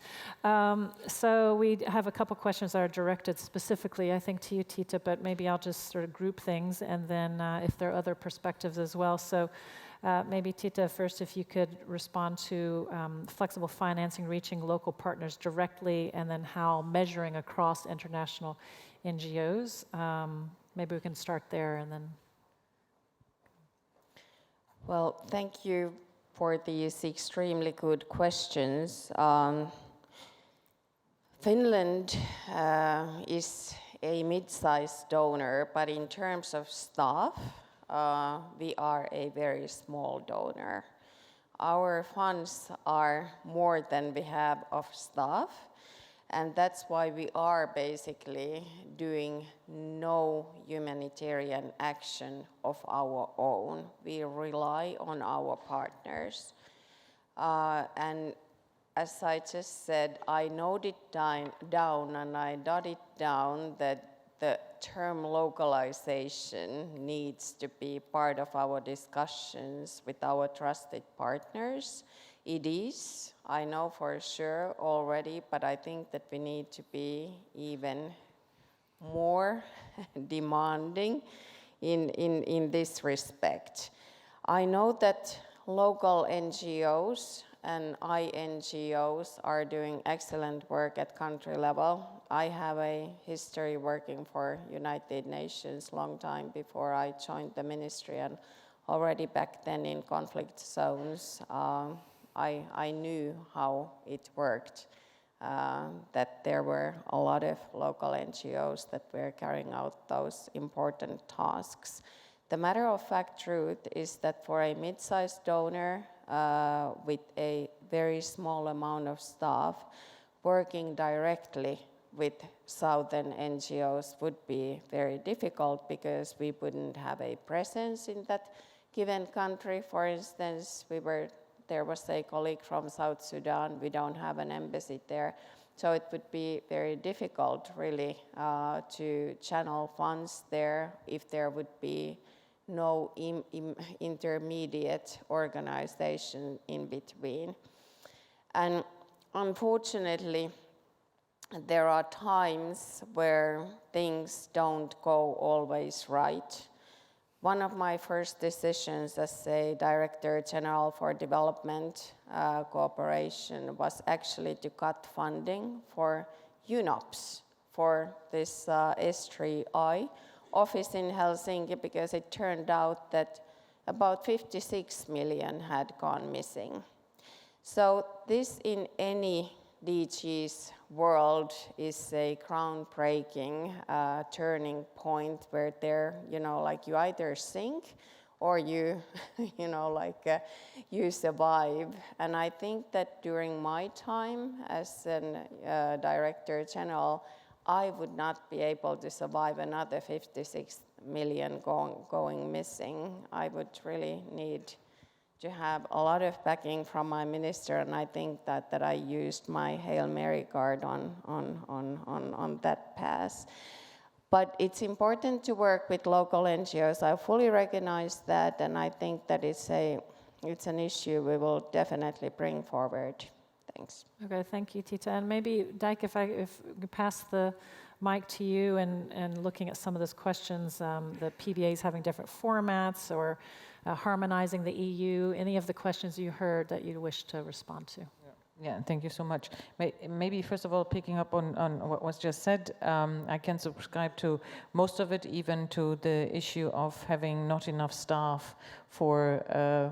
So we have a couple questions that are directed specifically, I think, to you, Tita, but maybe I'll just sort of group things, and then if there are other perspectives as well. So maybe, Tita, first, if you could respond to flexible financing reaching local partners directly, and then how measuring across international NGOs. Maybe we can start there, and then... Well, thank you for these extremely good questions. Finland is a mid-sized donor, but in terms of staff, we are a very small donor. Our funds are more than we have of staff, and that's why we are basically doing no humanitarian action of our own. We rely on our partners. And as I just said, I noted down and I dotted down that the term localization needs to be part of our discussions with our trusted partners. It is, I know for sure already, but I think that we need to be even more demanding in this respect. I know that local NGOs and INGOs are doing excellent work at country level. I have a history working for United Nations long time before I joined the ministry, and already back then in conflict zones, I knew how it worked, that there were a lot of local NGOs that were carrying out those important tasks. The matter of fact truth is that for a mid-sized donor with a very small amount of staff, working directly with southern NGOs would be very difficult because we wouldn't have a presence in that given country. For instance, there was a colleague from South Sudan. We don't have an embassy there. So it would be very difficult, really, to channel funds there if there would be no intermediate organization in between. And unfortunately, there are times where things don't go always right. One of my first decisions as a Director General for Development Cooperation was actually to cut funding for UNOPS, for this S3I office in Helsinki, because it turned out that about 56 million had gone missing. So this in any DG's world is a groundbreaking turning point where you either sink or you, you survive. And I think that during my time as a Director General, I would not be able to survive another 56 million going missing. I would really need to have a lot of backing from my minister, and I think that I used my Hail Mary card on that pass. But it's important to work with local NGOs. I fully recognize that, and I think that it's an issue we will definitely bring forward. Thanks. Okay, thank you, Tita. And maybe, Dyke, if you pass the mic to you and looking at some of those questions, the PBAs having different formats or harmonizing the EU, any of the questions you heard that you wish to respond to? Yeah, thank you so much. Maybe first of all, picking up on what was just said, I can subscribe to most of it, even to the issue of having not enough staff for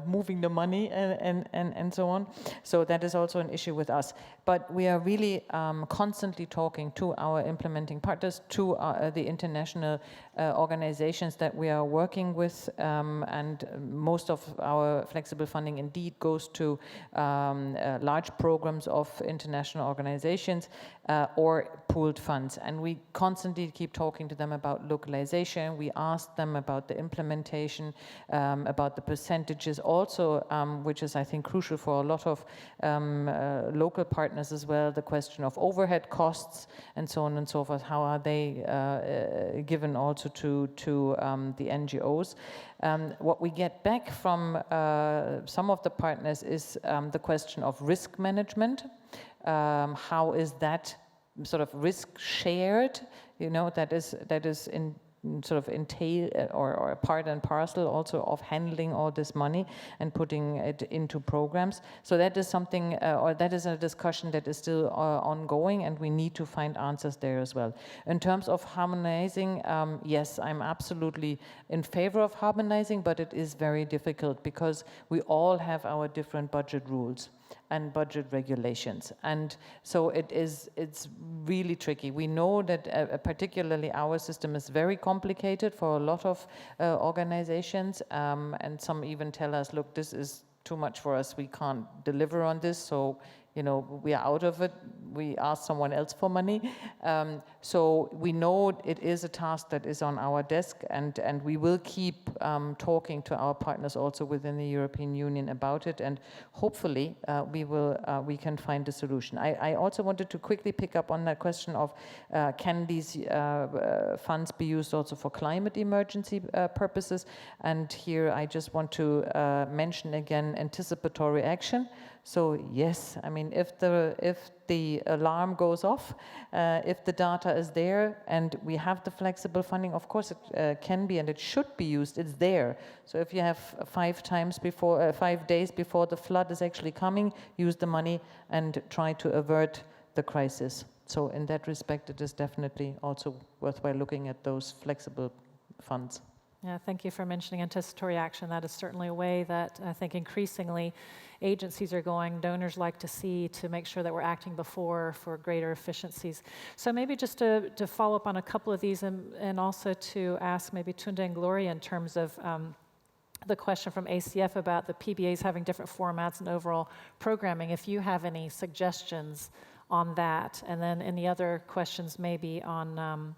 moving the money and so on. So that is also an issue with us. But we are really constantly talking to our implementing partners, to the international organizations that we are working with, and most of our flexible funding indeed goes to large programs of international organizations or pooled funds. And we constantly keep talking to them about localization. We ask them about the implementation, about the percentages also, which is, I think, crucial for a lot of local partners as well, the question of overhead costs and so on and so forth. How are they given also to the NGOs? What we get back from some of the partners is the question of risk management. How is that sort of risk shared? That is in sort of entail or a part and parcel also of handling all this money and putting it into programs. So that is something, or that is a discussion that is still ongoing, and we need to find answers there as well. In terms of harmonizing, yes, I'm absolutely in favor of harmonizing, but it is very difficult because we all have our different budget rules and budget regulations, and so it's really tricky. We know that particularly our system is very complicated for a lot of organizations, and some even tell us, look, this is too much for us, we can't deliver on this, so we are out of it, we ask someone else for money. So we know it is a task that is on our desk, and we will keep talking to our partners also within the European Union about it, and hopefully we can find a solution. I also wanted to quickly pick up on that question of can these funds be used also for climate emergency purposes, and here I just want to mention again anticipatory action. So yes, I mean, if the alarm goes off, if the data is there and we have the flexible funding, of course it can be and it should be used, it's there. So if you have 5 days before the flood is actually coming, use the money and try to avert the crisis. So in that respect, it is definitely also worthwhile looking at those flexible funds. Yeah, thank you for mentioning anticipatory action. That is certainly a way that I think increasingly agencies are going, donors like to see, to make sure that we're acting before for greater efficiencies. So maybe just to follow up on a couple of these, and also to ask maybe Tunde and Gloria in terms of the question from ACF about the PBAs having different formats and overall programming, if you have any suggestions on that, and then any other questions maybe on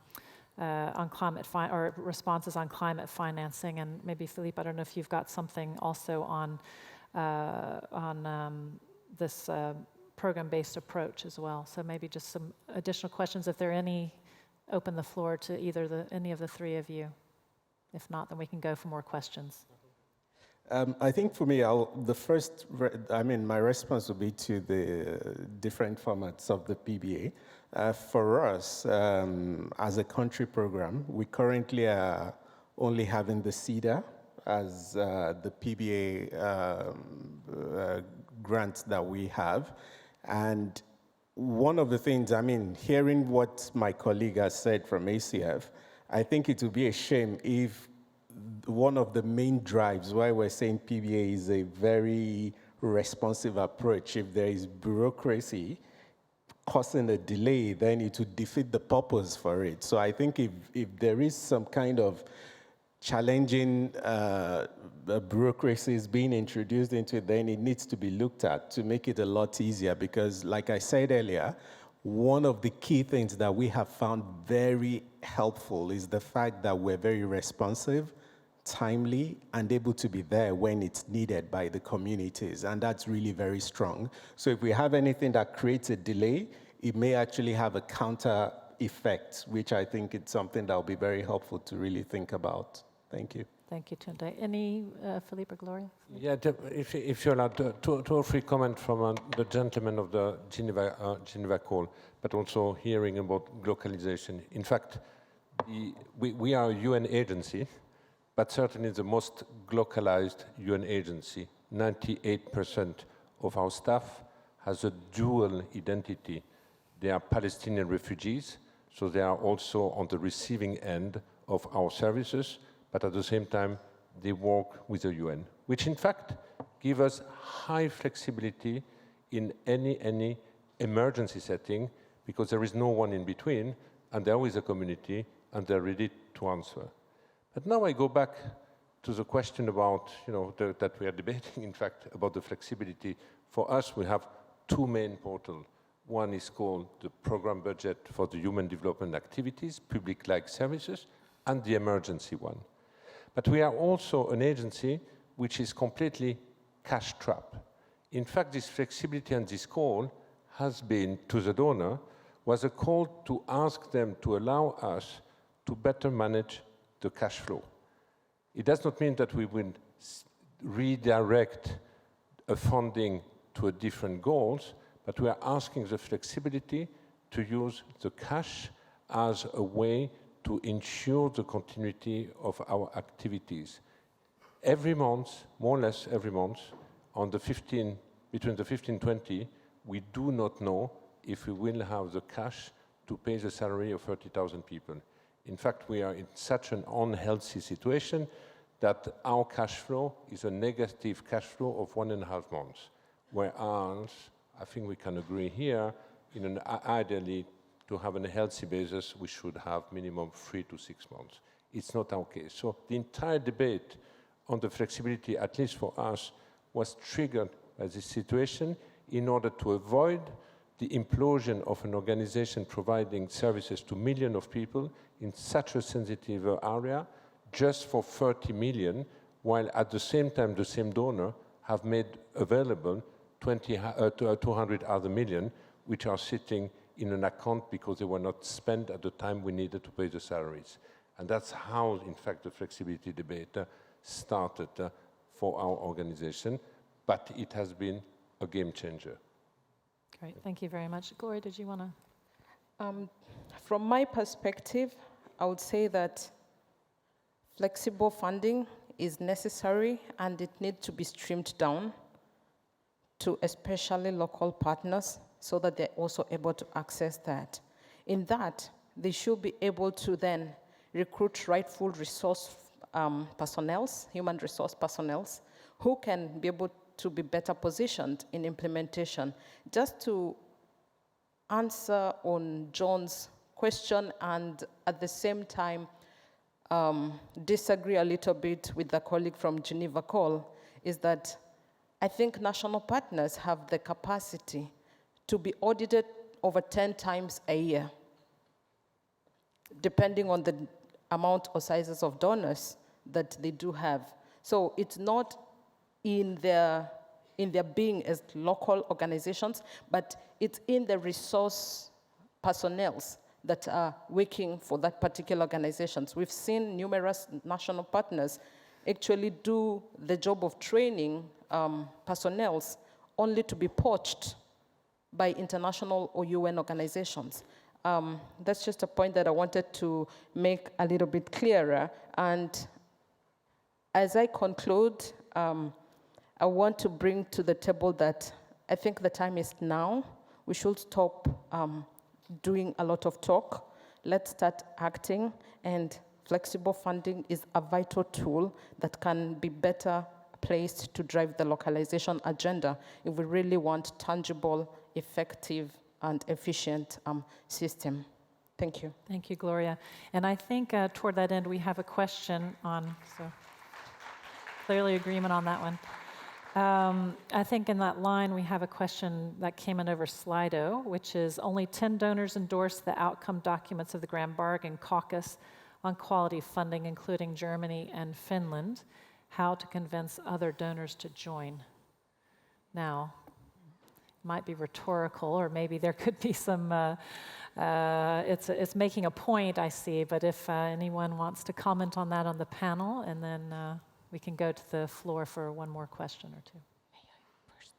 climate or responses on climate financing, and maybe Philippe, I don't know if you've got something also on this program-based approach as well. So maybe just some additional questions, if there are any. Open the floor to either any of the three of you. If not, then we can go for more questions. I think for me, my response would be to the different formats of the PBA. For us, as a country program, we currently are only having the CEDA as the PBA grant that we have. And one of the things, hearing what my colleague has said from ACF, I think it would be a shame if one of the main drives why we're saying PBA is a very responsive approach, if there is bureaucracy causing a delay, then it would defeat the purpose for it. So I think if there is some kind of challenging bureaucracies being introduced into it, then it needs to be looked at to make it a lot easier, because like I said earlier, one of the key things that we have found very helpful is the fact that we're very responsive, timely, and able to be there when it's needed by the communities, and that's really very strong. So if we have anything that creates a delay, it may actually have a counter effect, which I think it's something that will be very helpful to really think about. Thank you. Thank you, Tunde. Any, Philippe or Gloria? Yeah, if you're allowed, two or three comments from the gentleman of the Geneva call, but also hearing about globalization. In fact, we are a UN agency, but certainly the most globalized UN agency. 98% of our staff has a dual identity. They are Palestinian refugees, so they are also on the receiving end of our services, but at the same time, they work with the UN, which in fact give us high flexibility in any emergency setting, because there is no one in between, and there is a community, and they're ready to answer. But now I go back to the question about, that we are debating, in fact, about the flexibility. For us, we have two main portals. One is called the program budget for the human development activities, public-like services, and the emergency one. But we are also an agency which is completely cash-trapped. In fact, this flexibility and this call has been, to the donor, was a call to ask them to allow us to better manage the cash flow. It does not mean that we will redirect a funding to a different goals, but we are asking the flexibility to use the cash as a way to ensure the continuity of our activities. Every month, more or less every month, on the between the 15 and 20, we do not know if we will have the cash to pay the salary of 30,000 people. In fact, we are in such an unhealthy situation that our cash flow is a negative cash flow of 1.5 months, whereas I think we can agree here, ideally, to have a healthy basis, we should have minimum 3 to 6 months. It's not our case. So the entire debate on the flexibility, at least for us, was triggered by this situation in order to avoid the implosion of an organization providing services to millions of people in such a sensitive area just for 30 million, while at the same time the same donor have made available 200 other million, which are sitting in an account because they were not spent at the time we needed to pay the salaries. And that's how, in fact, the flexibility debate started for our organization, but it has been a game changer. Great, thank you very much. Gloria, did you want to? From my perspective, I would say that flexible funding is necessary and it needs to be streamed down to especially local partners so that they're also able to access that. In that, they should be able to then recruit rightful resource personnel, human resource personnel, who can be able to be better positioned in implementation. Just to answer on John's question and at the same time disagree a little bit with the colleague from Geneva Call, is that I think national partners have the capacity to be audited over 10 times a year, depending on the amount or sizes of donors that they do have. So it's not in their being as local organizations, but it's in the resource personnel that are working for that particular organizations. We've seen numerous national partners actually do the job of training personnel only to be poached by international or UN organizations. That's just a point that I wanted to make a little bit clearer. And as I conclude, I want to bring to the table that I think the time is now. We should stop doing a lot of talk. Let's start acting, and flexible funding is a vital tool that can be better placed to drive the localization agenda if we really want tangible, effective, and efficient system. Thank you. Thank you, Gloria. And I think toward that end, we have a question on, so clearly agreement on that one. I think in that line, we have a question that came in over Slido, which is only 10 donors endorsed the outcome documents of the Grand Bargain Caucus on quality funding, including Germany and Finland. How to convince other donors to join? Now, it might be rhetorical, or maybe there could be some, it's making a point, I see, but if anyone wants to comment on that on the panel, and then we can go to the floor for one more question or two. May I first?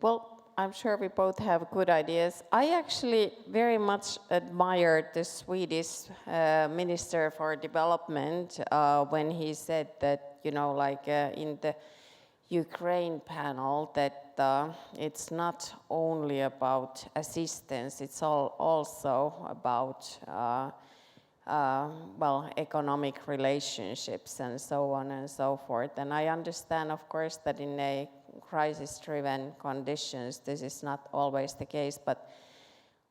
Well, I'm sure we both have good ideas. I actually very much admired the Swedish Minister for Development when he said that, you know, like in the Ukraine panel, that it's not only about assistance, it's also about well, economic relationships and so on and so forth. And I understand, of course, that in a crisis-driven conditions, this is not always the case, but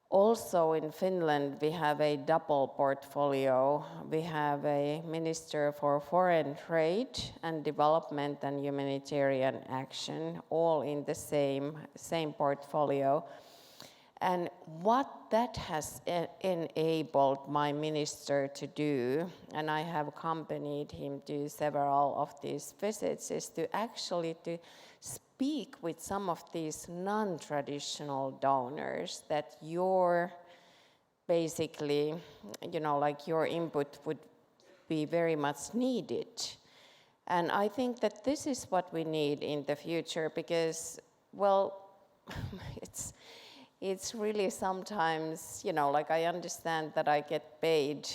also in Finland, we have a double portfolio. We have a Minister for Foreign Trade and Development and Humanitarian Action, all in the same portfolio. And what that has enabled my minister to do, and I have accompanied him to several of these visits, is to actually to speak with some of these non-traditional donors that your, basically, you know, like your input would be very much needed. And I think that this is what we need in the future because, well, it's really sometimes, you know, like I understand that I get paid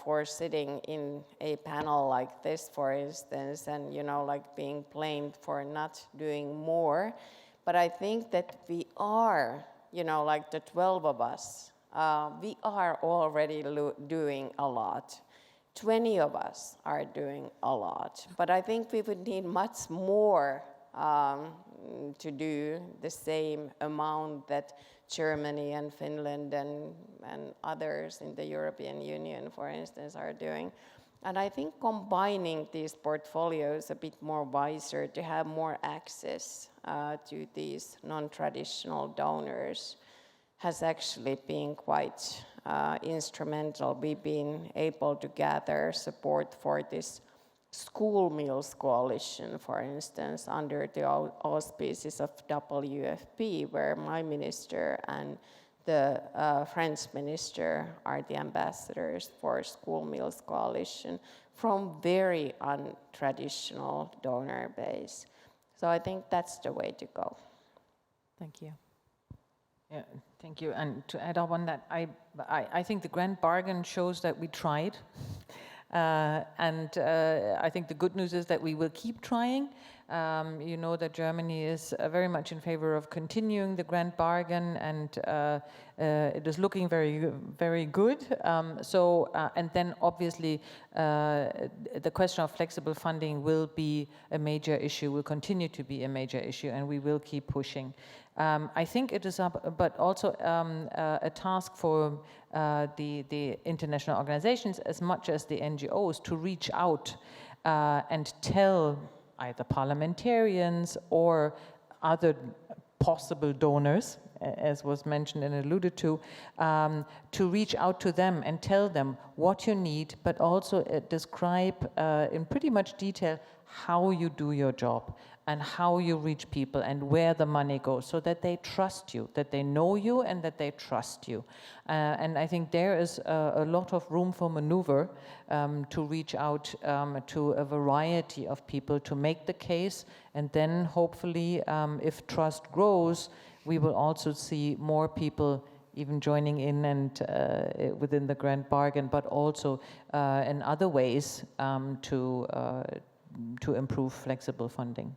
for sitting in a panel like this, for instance, and, you know, like being blamed for not doing more. But I think that we are, you know, like the 12 of us, we are already doing a lot. 20 of us are doing a lot. But I think we would need much more to do the same amount that Germany and Finland and others in the European Union, for instance, are doing. And I think combining these portfolios a bit more wiser to have more access to these non-traditional donors has actually been quite instrumental. We've been able to gather support for this school meals coalition, for instance, under the auspices of WFP, where my minister and the French minister are the ambassadors for school meals coalition from very untraditional donor base. So I think that's the way to go. Thank you. Yeah, thank you. And to add up on that, I think the Grand Bargain shows that we tried. I think the good news is that we will keep trying. You know that Germany is very much in favor of continuing the Grand Bargain, and it is looking very, very good. And then obviously the question of flexible funding will be a major issue, will continue to be a major issue, and we will keep pushing. I think it is but also a task for the international organizations as much as the NGOs to reach out and tell either parliamentarians or other possible donors, as was mentioned and alluded to reach out to them and tell them what you need, but also describe in pretty much detail how you do your job. and how you reach people and where the money goes, so that they trust you, that they know you and that they trust you. And I think there is a lot of room for maneuver to reach out to a variety of people to make the case, and then hopefully if trust grows, we will also see more people even joining in and within the grand bargain, but also in other ways to improve flexible funding.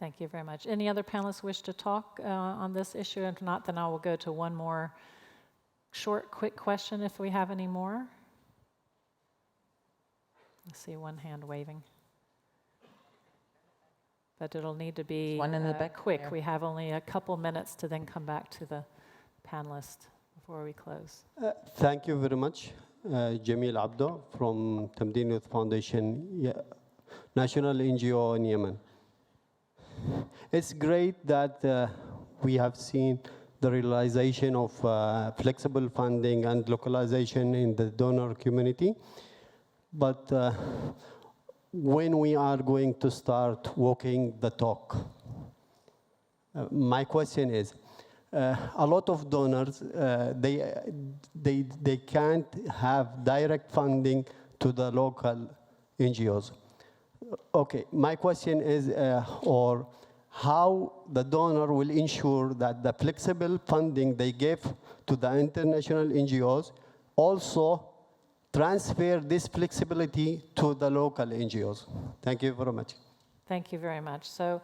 Thank you very much. Any other panelists wish to talk on this issue? If not, then I will go to one more short, quick question if we have any more. I see one hand waving. But it'll need to be one in the back quick. there. We have only a couple minutes to then come back to the panelists before we close. Thank you very much. Jamil Abdo from Tamdeen Youth Foundation, National NGO in Yemen. It's great that we have seen the realization of flexible funding and localization in the donor community. But when we are going to start walking the talk, my question is, a lot of donors, they can't have direct funding to the local NGOs. Okay, my question is, or how the donor will ensure that the flexible funding they give to the international NGOs also transfer this flexibility to the local NGOs. Thank you very much. Thank you very much. So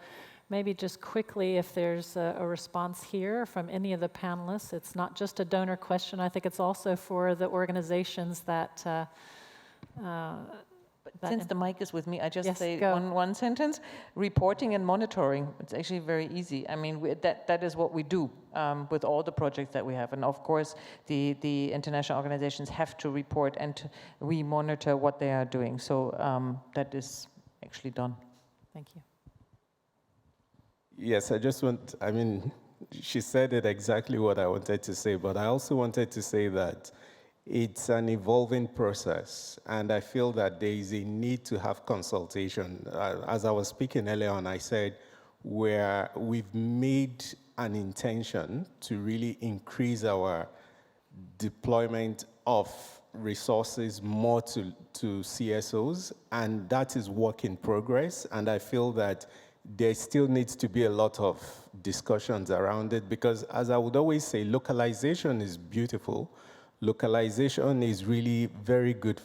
maybe just quickly, if there's a response here from any of the panelists. It's not just a donor question. I think it's also for the organizations that Since the mic is with me, I just Yes, say go. one sentence. Reporting and monitoring, it's actually very easy. I mean, that is what we do with all the projects that we have. And of course, the international organizations have to report, and we monitor what they are doing. So that is actually done. Thank you. Yes, I mean, she said it exactly what I wanted to say, but I also wanted to say that it's an evolving process, and I feel that there is a need to have consultation. As I was speaking earlier on, I said we've made an intention to really increase our deployment of resources more to CSOs, and that is work in progress, and I feel that there still needs to be a lot of discussions around it, because as I would always say, localization is beautiful. Localization is really very good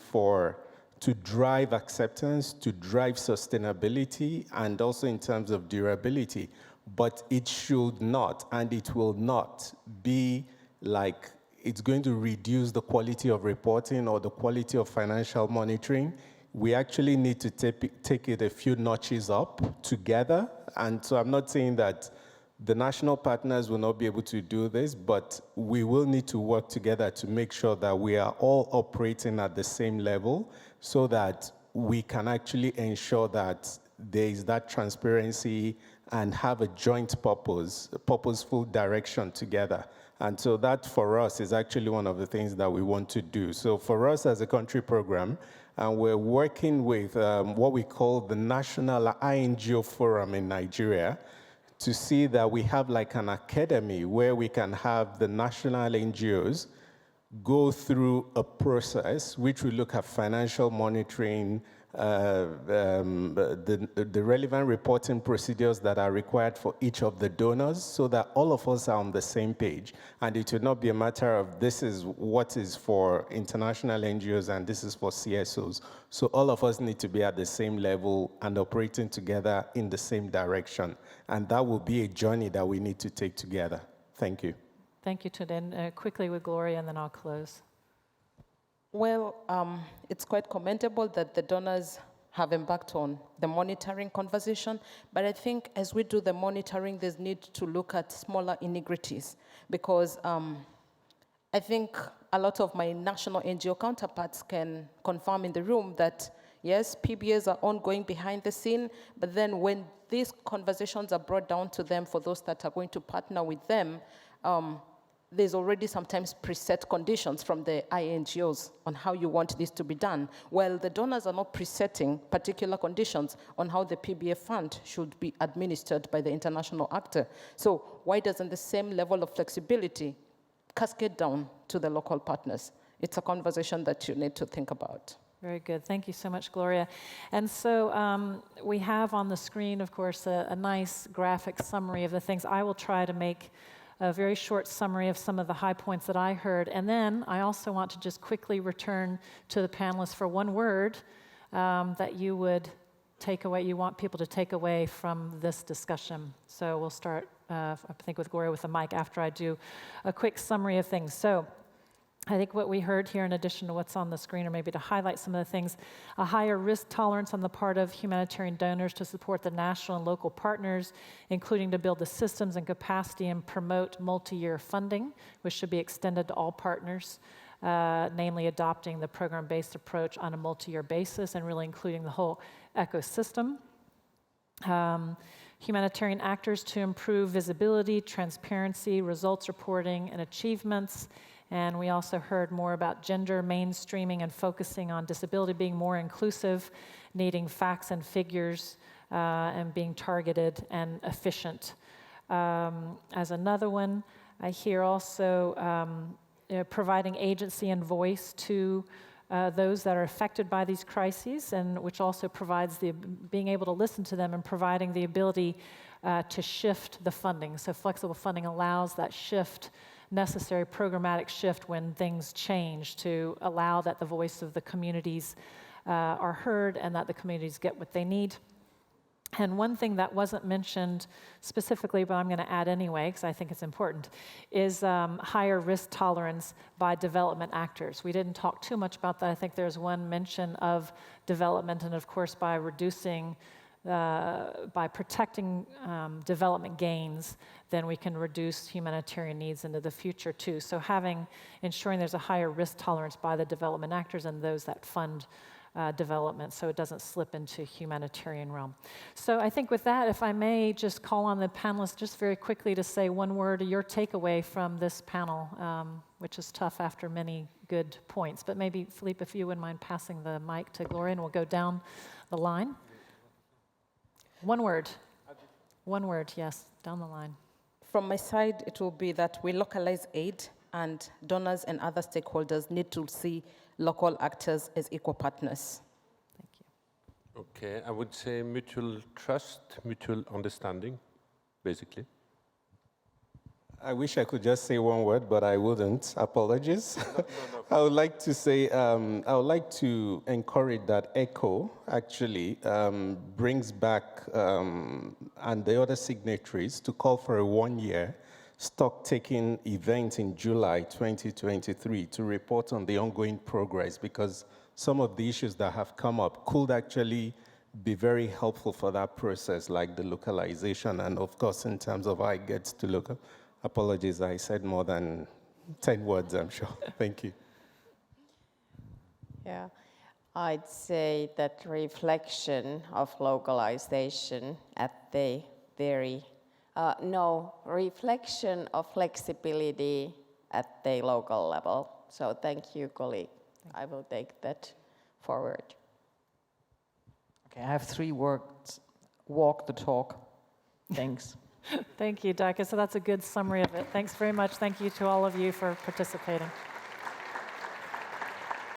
to drive acceptance, to drive sustainability, and also in terms of durability. But it should not, and it will not be like it's going to reduce the quality of reporting or the quality of financial monitoring. We actually need to take it a few notches up together. And so I'm not saying that the national partners will not be able to do this, but we will need to work together to make sure that we are all operating at the same level so that we can actually ensure that there is that transparency and have a joint purpose, a purposeful direction together. And so that for us is actually one of the things that we want to do. So for us as a country program, and we're working with what we call the National INGO Forum in Nigeria to see that we have like an academy where we can have the national NGOs go through a process which will look at financial monitoring, the relevant reporting procedures that are required for each of the donors so that all of us are on the same page. And it will not be a matter of this is what is for international NGOs and this is for CSOs. So all of us need to be at the same level and operating together in the same direction. And that will be a journey that we need to take together. Thank you. Thank you, Tudin. Quickly with Gloria, and then I'll close. Well, it's quite commendable that the donors have embarked on the monitoring conversation, but I think as we do the monitoring, there's need to look at smaller integrities, because I think a lot of my national NGO counterparts can confirm in the room that, yes, PBAs are ongoing behind the scene, but then when these conversations are brought down to them for those that are going to partner with them, there's already sometimes preset conditions from the INGOs on how you want this to be done. Well, the donors are not presetting particular conditions on how the PBA fund should be administered by the international actor. So why doesn't the same level of flexibility cascade down to the local partners? It's a conversation that you need to think about. Very good. Thank you so much, Gloria. And so we have on the screen, of course, a nice graphic summary of the things. I will try to make a very short summary of some of the high points that I heard. And then I also want to just quickly return to the panelists for one word that you would take away, you want people to take away from this discussion. So we'll start, I think, with Gloria with the mic after I do a quick summary of things. So I think what we heard here, in addition to what's on the screen, or maybe to highlight some of the things, a higher risk tolerance on the part of humanitarian donors to support the national and local partners, including to build the systems and capacity and promote multi-year funding, which should be extended to all partners, namely adopting the program-based approach on a multi-year basis and really including the whole ecosystem. Humanitarian actors to improve visibility, transparency, results reporting, and achievements. And we also heard more about gender mainstreaming and focusing on disability being more inclusive, needing facts and figures, and being targeted and efficient. As another one, I hear also providing agency and voice to those that are affected by these crises, and which also provides the being able to listen to them and providing the ability to shift the funding. So flexible funding allows that shift, necessary programmatic shift when things change, to allow that the voice of the communities are heard and that the communities get what they need. And one thing that wasn't mentioned specifically, but I'm going to add anyway because I think it's important, is higher risk tolerance by development actors. We didn't talk too much about that. I think there's one mention of development, and of course by reducing by protecting development gains, then we can reduce humanitarian needs into the future too. So ensuring there's a higher risk tolerance by the development actors and those that fund development, so it doesn't slip into humanitarian realm. So I think with that, if I may just call on the panelists just very quickly to say one word, your takeaway from this panel, which is tough after many good points. But maybe, Philippe, if you wouldn't mind passing the mic to Gloria, and we'll go down the line. One word. One word, yes, down the line. From my side, it will be that we localize aid, and donors and other stakeholders need to see local actors as equal partners. Thank you. Okay, I would say mutual trust, mutual understanding, basically. I wish I could just say one word, but I wouldn't. Apologies. No. I would like to say, I would like to encourage that ECHO actually brings back, and the other signatories, to call for a one-year stock-taking event in July 2023 to report on the ongoing progress, because some of the issues that have come up could actually be very helpful for that process, like the localization, and of course, in terms of how it gets to local. Apologies, I said more than 10 words, I'm sure. Thank you. Yeah, I'd say that reflection of localization at the reflection of flexibility at the local level. So thank you, colleague. I will take that forward. Okay, I have 3 words. Walk the talk. Thanks. Thank you, Daika. So that's a good summary of it. Thanks very much. Thank you to all of you for participating.